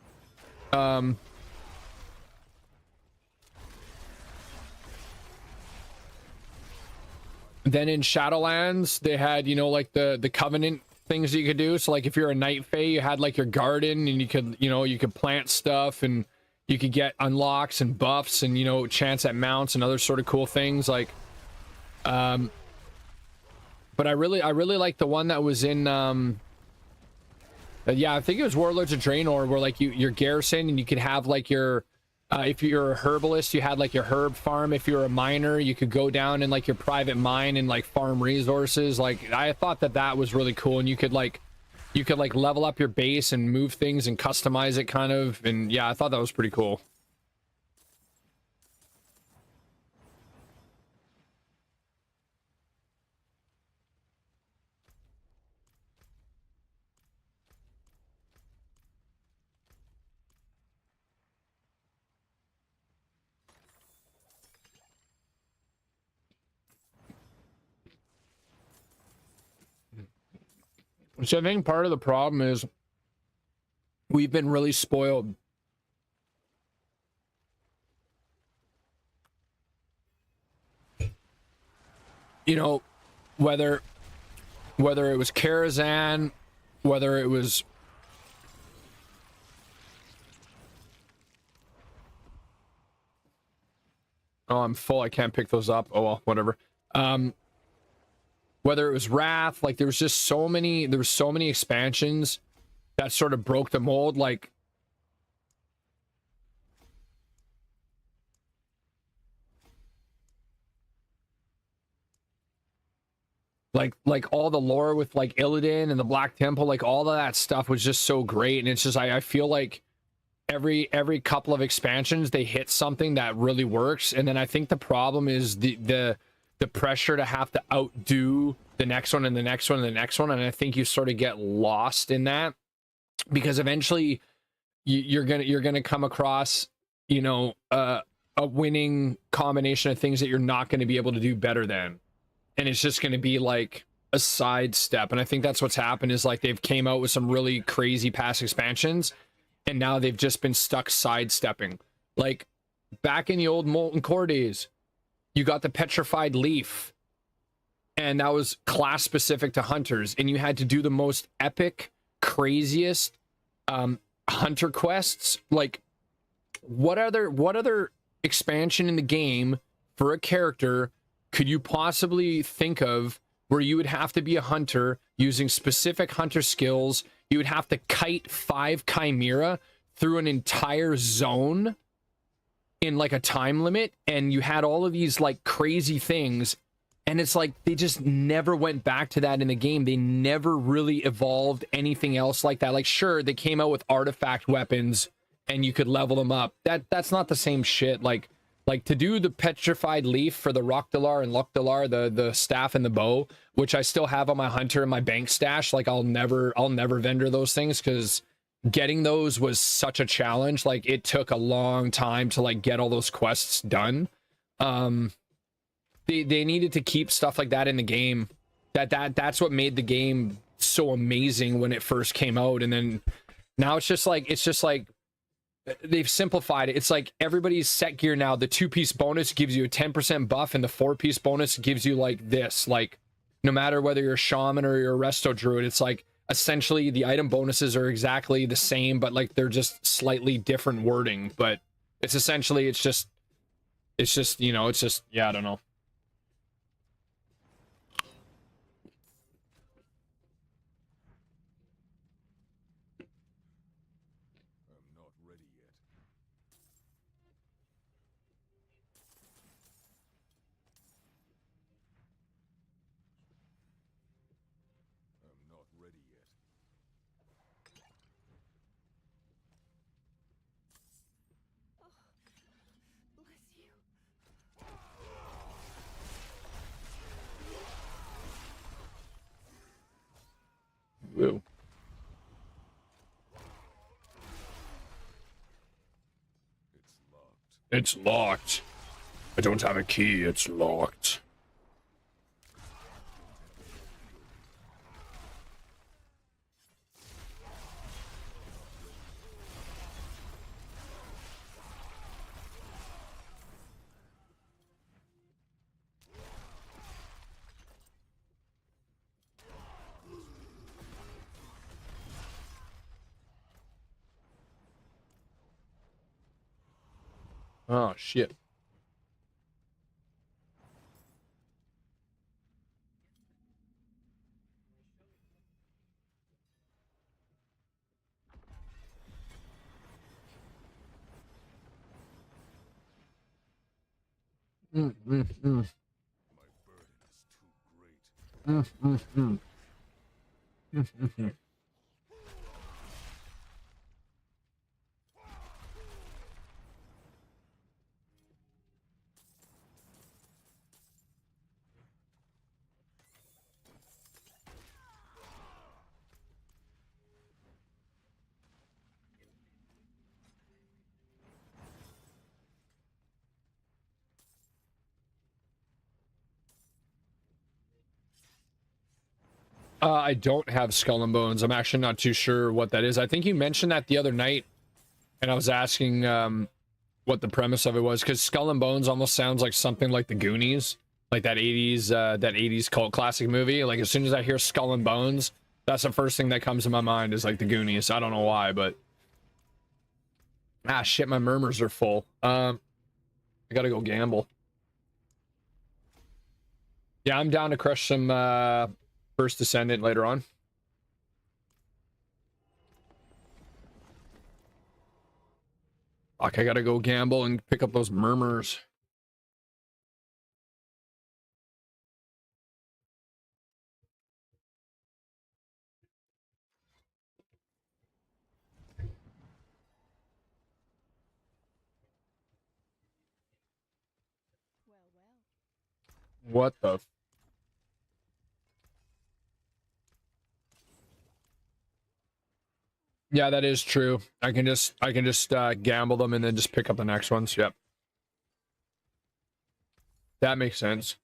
S1: Then in Shadowlands, they had, you know, like the Covenant things that you could do. So like if you're a Night Fae, you had like your garden and you could, you know, you could plant stuff and you could get unlocks and buffs and, you know, chance at mounts and other sort of cool things. Like, but I really like the one that was in, yeah, I think it was Warlords of Draenor, where like your garrison and you could have like your, if you're a herbalist, you had like your herb farm. If you're a miner, you could go down in like your private mine and like farm resources. Like I thought that was really cool, and you could like level up your base and move things and customize it kind of. And yeah, I thought that was pretty cool. So I think part of the problem is we've been really spoiled. You know, whether it was Karazhan, whether it was oh, I'm full, I can't pick those up. Oh well, whatever. Whether it was Wrath, like there was so many expansions that sort of broke the mold. Like all the lore with like Illidan and the Black Temple, like all of that stuff was just so great. And it's just I feel like every couple of expansions they hit something that really works. And then I think the problem is the pressure to have to outdo the next one and the next one and the next one. And I think you sort of get lost in that, because eventually you're gonna come across, you know, a winning combination of things that you're not going to be able to do better than, and it's just going to be like a sidestep. And I think that's what's happened, is like they've came out with some really crazy past expansions, and now they've just been stuck sidestepping. Like back in the old Molten Core days, you got the Petrified Leaf, and that was class specific to hunters, and you had to do the most epic, craziest hunter quests. Like what other expansion in the game for a character could you possibly think of where you would have to be a hunter using specific hunter skills? You would have to kite 5 chimera through an entire zone in like a time limit, and you had all of these like crazy things, and it's like they just never went back to that in the game. They never really evolved anything else like that. Like sure, they came out with artifact weapons and you could level them up. That's not the same shit. Like to do the petrified leaf for the Rockdalar and Lokdalar, the staff and the bow, which I still have on my hunter and my bank stash. Like I'll never vendor those things because getting those was such a challenge. Like it took a long time to like get all those quests done. They needed to keep stuff like that in the game. That's what made the game so amazing when it first came out. And then now it's just like they've simplified it. It's like everybody's set gear now. The 2-piece bonus gives you a 10% buff, and the 4-piece bonus gives you like this. Like no matter whether you're a shaman or you're a resto druid, it's like essentially the item bonuses are exactly the same, but like they're just slightly different wording. But it's essentially it's just you know, it's just, yeah, I don't know.
S2: I'm not ready yet. I'm not ready yet.
S3: Bless you.
S1: Woo.
S2: It's locked.
S1: It's locked. I don't have a key. It's locked. Oh shit.
S2: My burden is too great.
S1: I don't have Skull and Bones. I'm actually not too sure what that is. I think you mentioned that the other night, and I was asking what the premise of it was, because Skull and Bones almost sounds like something like the Goonies, like that 80s cult classic movie. Like as soon as I hear Skull and Bones, that's the first thing that comes to my mind is like the Goonies. I don't know why, but shit, my murmurs are full. I gotta go gamble. Yeah, I'm down to crush some First Descendant later on. Fuck, I gotta go gamble and pick up those murmurs.
S3: Well, well.
S1: What the Yeah, that is true. I can just gamble them and then just pick up the next ones. Yep. That makes sense.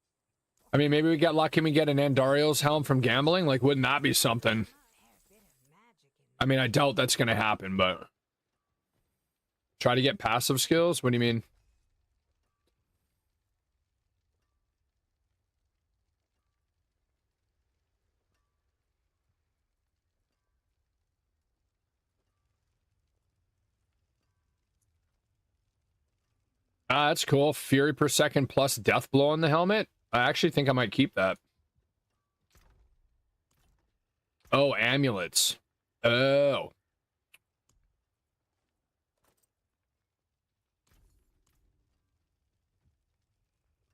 S1: I mean, maybe we get lucky and we get an Andario's helm from gambling. Like, wouldn't that be something? I mean, I doubt that's gonna happen, but try to get passive skills. What do you mean? That's cool. Fury per second plus death blow on the helmet. I actually think I might keep that. Oh, amulets. Oh.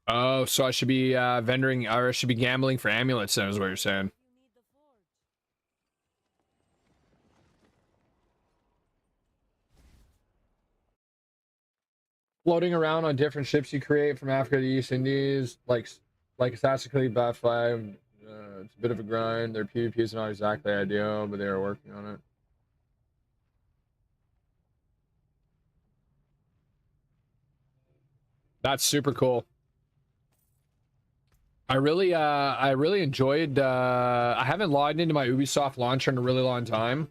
S1: Oh, so I should be vendoring, or I should be gambling for amulets, then is what you're saying.
S3: You need the forge.
S1: floating around on different ships you create from Africa to the East Indies, like Assassin's Creed Bat 5. It's a bit of a grind. Their PvP is not exactly ideal, but they are working on it. That's super cool. I really enjoyed. I haven't logged into my Ubisoft launcher in a really long time.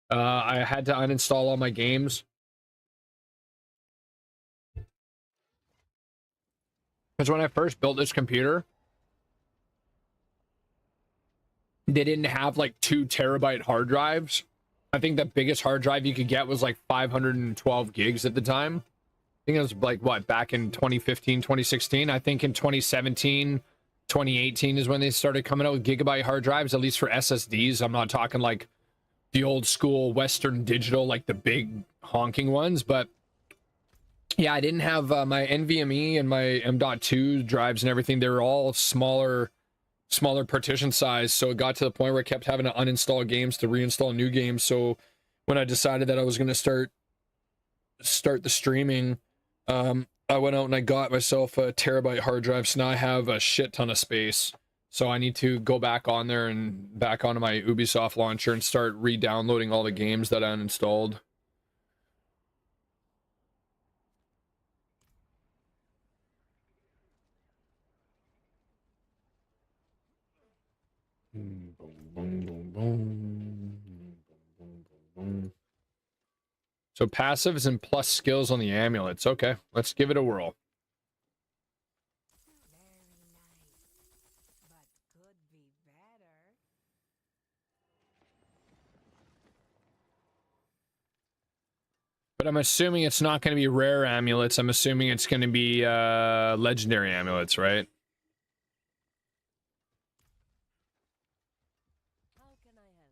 S1: I had to uninstall all my games because when I first built this computer, they didn't have like 2 terabyte hard drives. I think the biggest hard drive you could get was like 512 gigs at the time. I think it was like what, back in 2015, 2016. I think in 2017, 2018 is when they started coming out with gigabyte hard drives, at least for SSDs. I'm not talking like the old school Western Digital, like the big honking ones, but yeah, I didn't have my NVMe and my M.2 drives and everything. They were all smaller partition size, so it got to the point where I kept having to uninstall games to reinstall new games. So when I decided that I was going to start the streaming, I went out and I got myself a terabyte hard drive, so now I have a shit ton of space. So I need to go back on there and back onto my Ubisoft launcher and start re-downloading all the games that I uninstalled. So passives and plus skills on the amulets. Okay, let's give it a whirl.
S3: Very nice. But could be better.
S1: But I'm assuming it's not going to be rare amulets. I'm assuming it's going to be legendary amulets, right?
S3: How can I help?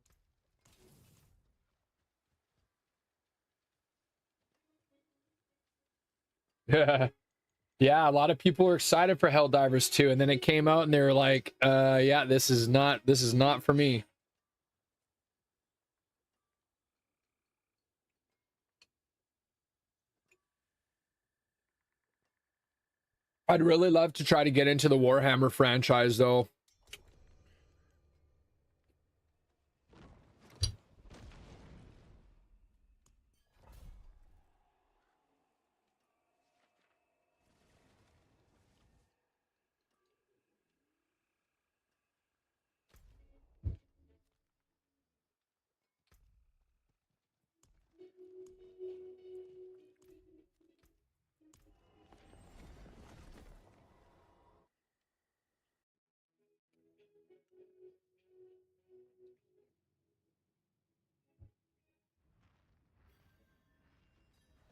S1: Yeah. Yeah, a lot of people were excited for Helldivers 2, and then it came out and they were like, yeah, this is not for me. I'd really love to try to get into the Warhammer franchise though.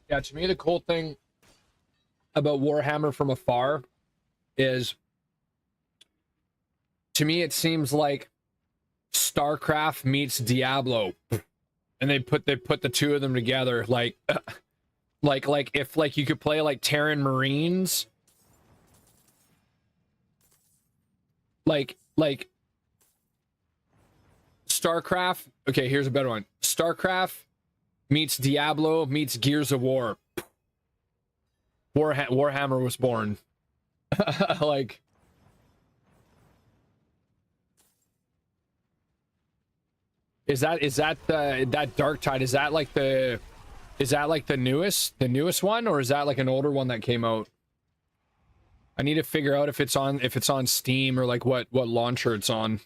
S1: Yeah, to me the cool thing about Warhammer from afar is, to me it seems like StarCraft meets Diablo, and they put the two of them together, like if like you could play like Terran Marines, like StarCraft. Okay, here's a better one. StarCraft meets Diablo meets Gears of War. Warhammer was born. Like, is that that Dark Tide? Is that like the newest one, or is that like an older one that came out? I need to figure out if it's on Steam or like what launcher it's on.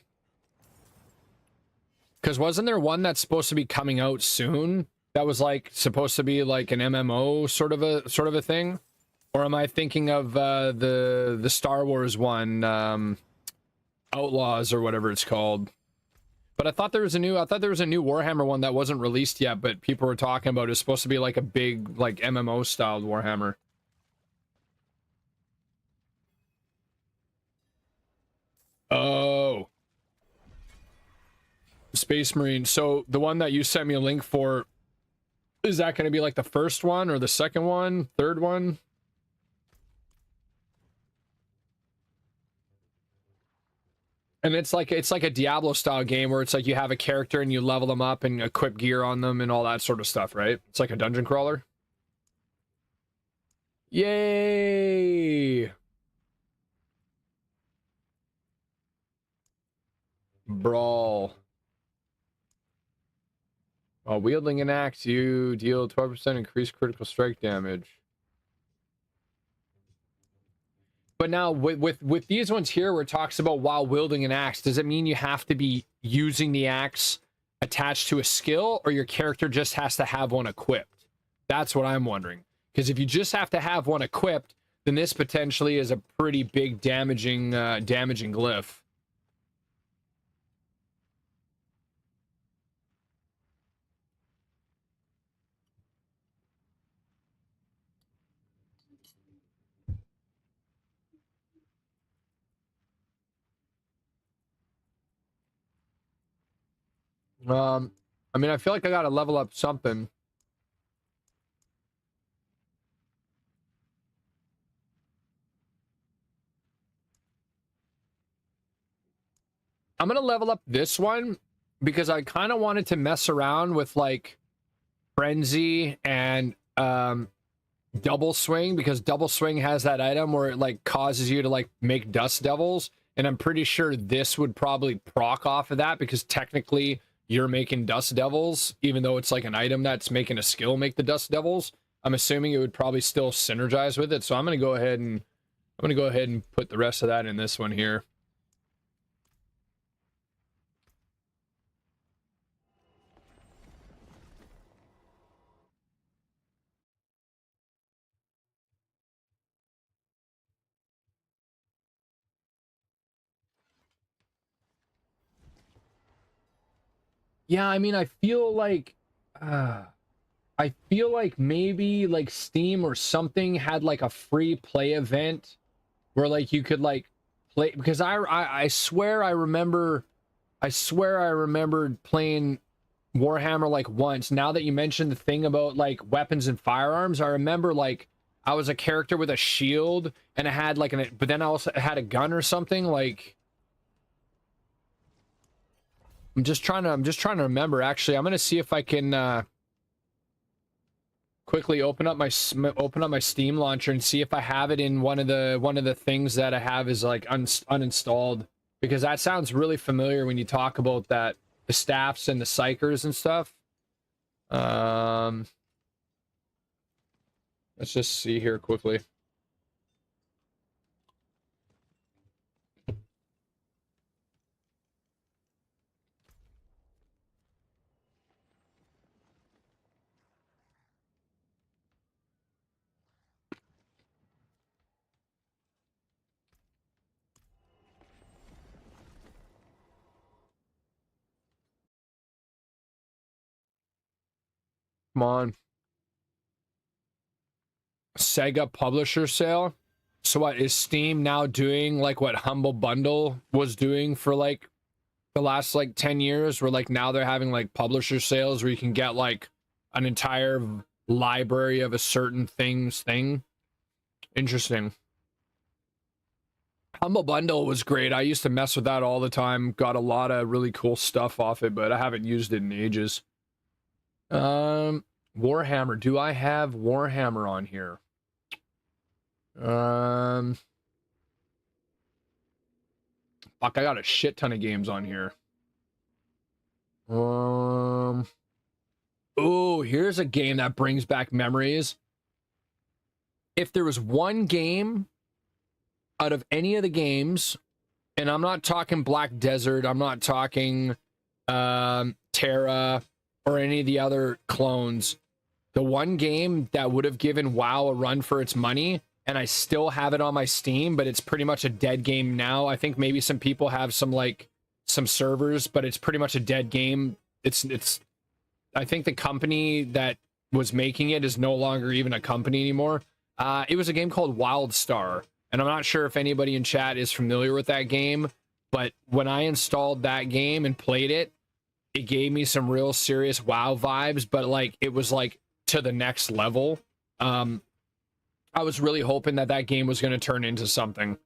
S1: Because wasn't there one that's supposed to be coming out soon that was like supposed to be like an MMO sort of a thing? Or am I thinking of the Star Wars one, Outlaws or whatever it's called? But I thought there was a new Warhammer one that wasn't released yet, but people were talking about. It's supposed to be like a big like MMO styled Warhammer. Oh, Space Marine. So the one that you sent me a link for, is that going to be like the first one or the second one, third one? And it's like a Diablo style game where it's like you have a character and you level them up and equip gear on them and all that sort of stuff, right? It's like a dungeon crawler. Yay! Brawl. While wielding an axe, you deal 12% increased critical strike damage. But now with these ones here where it talks about while wielding an axe, does it mean you have to be using the axe attached to a skill, or your character just has to have one equipped? That's what I'm wondering. Because if you just have to have one equipped, then this potentially is a pretty big damaging glyph. I mean, I feel like I gotta level up something. I'm gonna level up this one because I kind of wanted to mess around with like frenzy and double swing, because double swing has that item where it like causes you to like make dust devils, and I'm pretty sure this would probably proc off of that, because technically you're making dust devils even though it's like an item that's making a skill make the dust devils. I'm assuming it would probably still synergize with it, so I'm gonna go ahead and put the rest of that in this one here. Yeah, I mean, I feel like maybe like Steam or something had like a free play event where like you could like play, because I swear I remembered playing Warhammer like once. Now that you mentioned the thing about like weapons and firearms, I remember like I was a character with a shield and I had like but then I also had a gun or something. Like I'm just trying to remember. Actually, I'm gonna see if I can quickly open up my Steam launcher and see if I have it in one of the things that I have is like uninstalled, because that sounds really familiar when you talk about that, the staffs and the psychers and stuff. Let's just see here quickly. Come on. Sega publisher sale. So what is Steam now doing, like what Humble Bundle was doing for like the last like 10 years, where like now they're having like publisher sales where you can get like an entire library of a certain thing. Interesting. Humble Bundle was great. I used to mess with that all the time. Got a lot of really cool stuff off it, but I haven't used it in ages. Warhammer. Do I have Warhammer on here? Fuck, I got a shit ton of games on here. Oh, here's a game that brings back memories. If there was one game out of any of the games, and I'm not talking Black Desert, I'm not talking Terra or any of the other clones, the one game that would have given WoW a run for its money, and I still have it on my Steam, but it's pretty much a dead game now. I think maybe some people have some servers, but it's pretty much a dead game. It's I think the company that was making it is no longer even a company anymore. It was a game called WildStar, and I'm not sure if anybody in chat is familiar with that game, but when I installed that game and played it, it gave me some real serious WoW vibes, but like it was like to the next level. I was really hoping that that game was going to turn into something.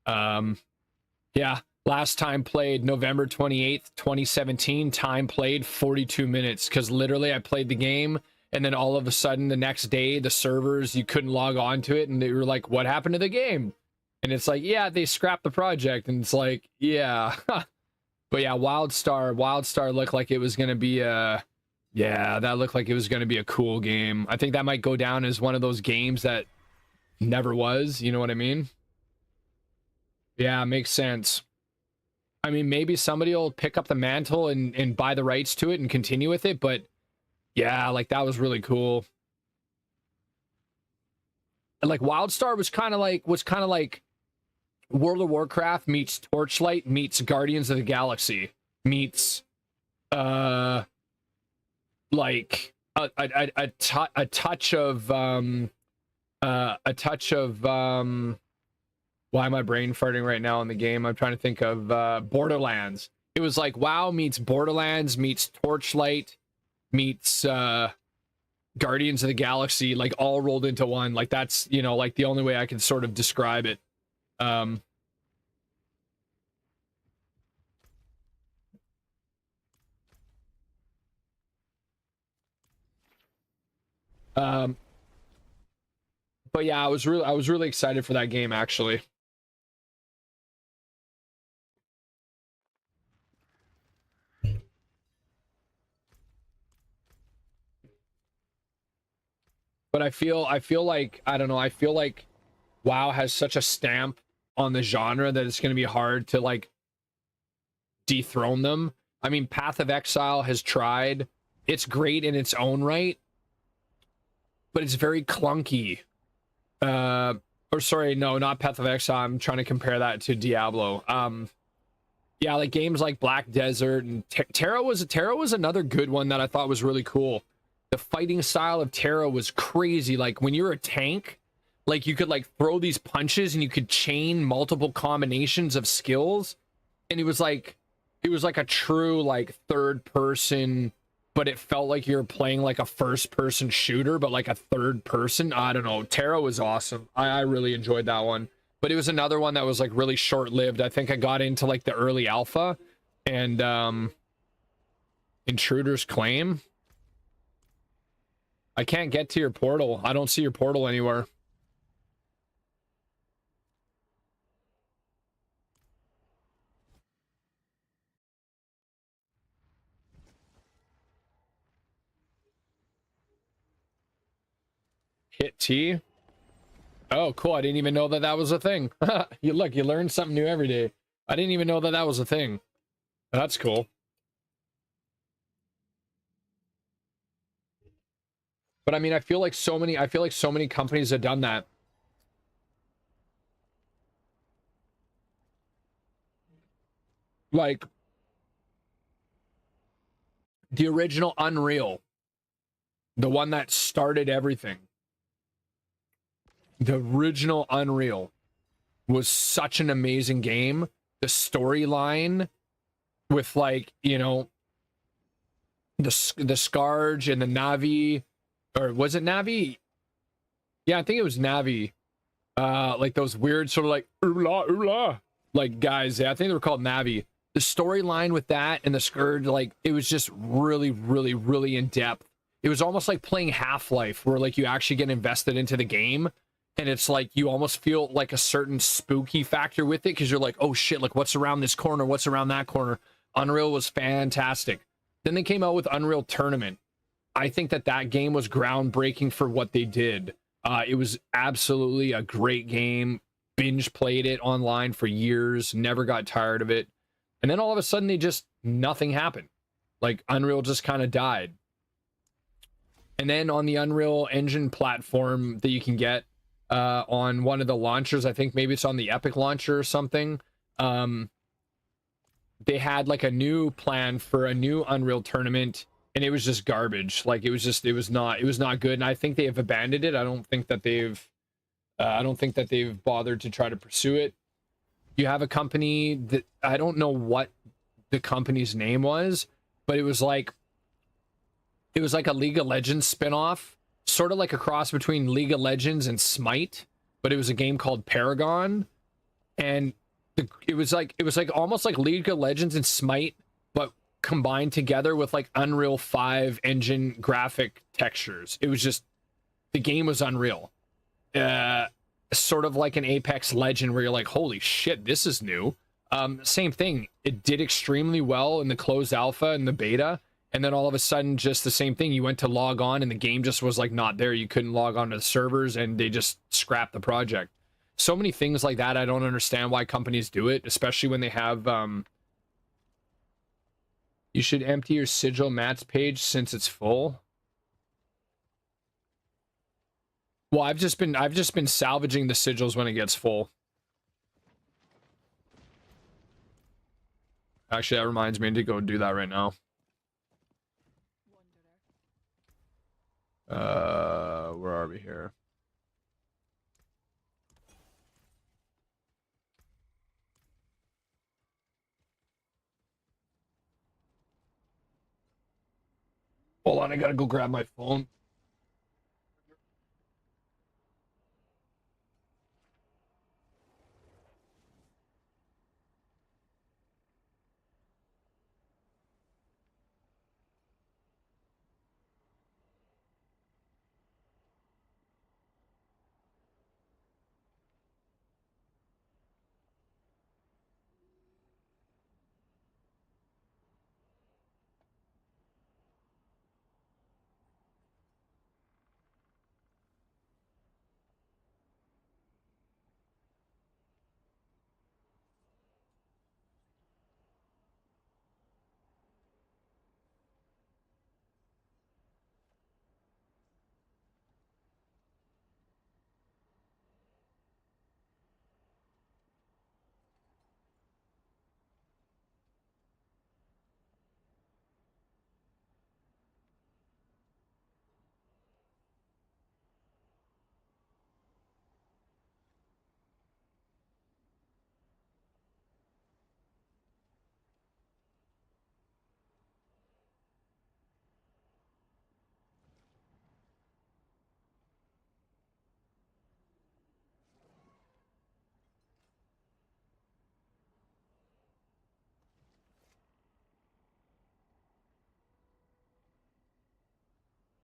S1: Yeah, last time played November 28th, 2017, time played 42 minutes, because literally I played the game and then all of a sudden the next day the servers, you couldn't log on to it, and they were like, what happened to the game? And it's like, yeah, they scrapped the project. And it's like, yeah. But yeah, Wildstar looked like it was going to be a, yeah, that looked like it was going to be a cool game. I think that might go down as one of those games that never was, you know what I mean? Yeah, makes sense. I mean, maybe somebody will pick up the mantle and buy the rights to it and continue with it, but yeah, like that was really cool. And like Wildstar was kind of like World of Warcraft meets Torchlight meets Guardians of the Galaxy meets like a touch of why am I brain farting right now in the game? I'm trying to think of Borderlands. It was like WoW meets Borderlands meets Torchlight meets Guardians of the Galaxy, like all rolled into one. Like that's, you know, like the only way I can sort of describe it. But yeah, I was really excited for that game actually. But I feel like, I don't know, I feel like WoW has such a stamp on the genre that it's going to be hard to like dethrone them. I mean, Path of Exile has tried. It's great in its own right, but it's very clunky. Or sorry, no, not Path of Exile. I'm trying to compare that to Diablo. Yeah, like games like Black Desert and Terra was another good one that I thought was really cool. The fighting style of Terra was crazy. Like when you're a tank, like you could like throw these punches and you could chain multiple combinations of skills, and it was like a true like third person, but it felt like you were playing like a first person shooter, but like a third person. I don't know. Terra was awesome. I really enjoyed that one. But it was another one that was like really short lived. I think I got into like the early alpha and Intruder's Claim. I can't get to your portal. I don't see your portal anywhere. Hit T. Oh, cool. I didn't even know that that was a thing. You look, you learn something new every day. I didn't even know that that was a thing. That's cool. But I mean, I feel like so many companies have done that. Like the original Unreal, the one that started everything. The original Unreal was such an amazing game. The storyline with like, you know, the Scourge and the Navi, or was it Navi? Yeah, I think it was Navi. Like those weird sort of like oola oola like guys. Yeah, I think they were called Navi. The storyline with that and the Scourge, like it was just really, really, really in depth. It was almost like playing Half-Life, where like you actually get invested into the game, and it's like you almost feel like a certain spooky factor with it because you're like, oh shit, like what's around this corner? What's around that corner? Unreal was fantastic. Then they came out with Unreal Tournament. I think that that game was groundbreaking for what they did. It was absolutely a great game. Binge played it online for years, never got tired of it. And then all of a sudden, nothing happened. Like Unreal just kind of died. And then on the Unreal Engine platform that you can get on one of the launchers, I think maybe it's on the Epic launcher or something, they had like a new plan for a new Unreal Tournament, and it was just garbage. Like it was not good. And I think they have abandoned it. I don't think that they've bothered to try to pursue it. You have a company that I don't know what the company's name was, but it was like a League of Legends spinoff, sort of like a cross between League of Legends and Smite, but it was a game called Paragon, and it was like almost like League of Legends and Smite, but combined together with like Unreal 5 engine graphic textures. It was just, the game was unreal. Sort of like an Apex Legend where you're like, holy shit, this is new. Same thing. It did extremely well in the closed alpha and the beta. And then all of a sudden, just the same thing. You went to log on and the game just was like not there. You couldn't log on to the servers and they just scrapped the project. So many things like that. I don't understand why companies do it, especially when they have, you should empty your sigil mats page since it's full. Well, I've just been salvaging the sigils when it gets full. Actually, that reminds me to go do that right now. Where are we here? Hold on, I gotta go grab my phone.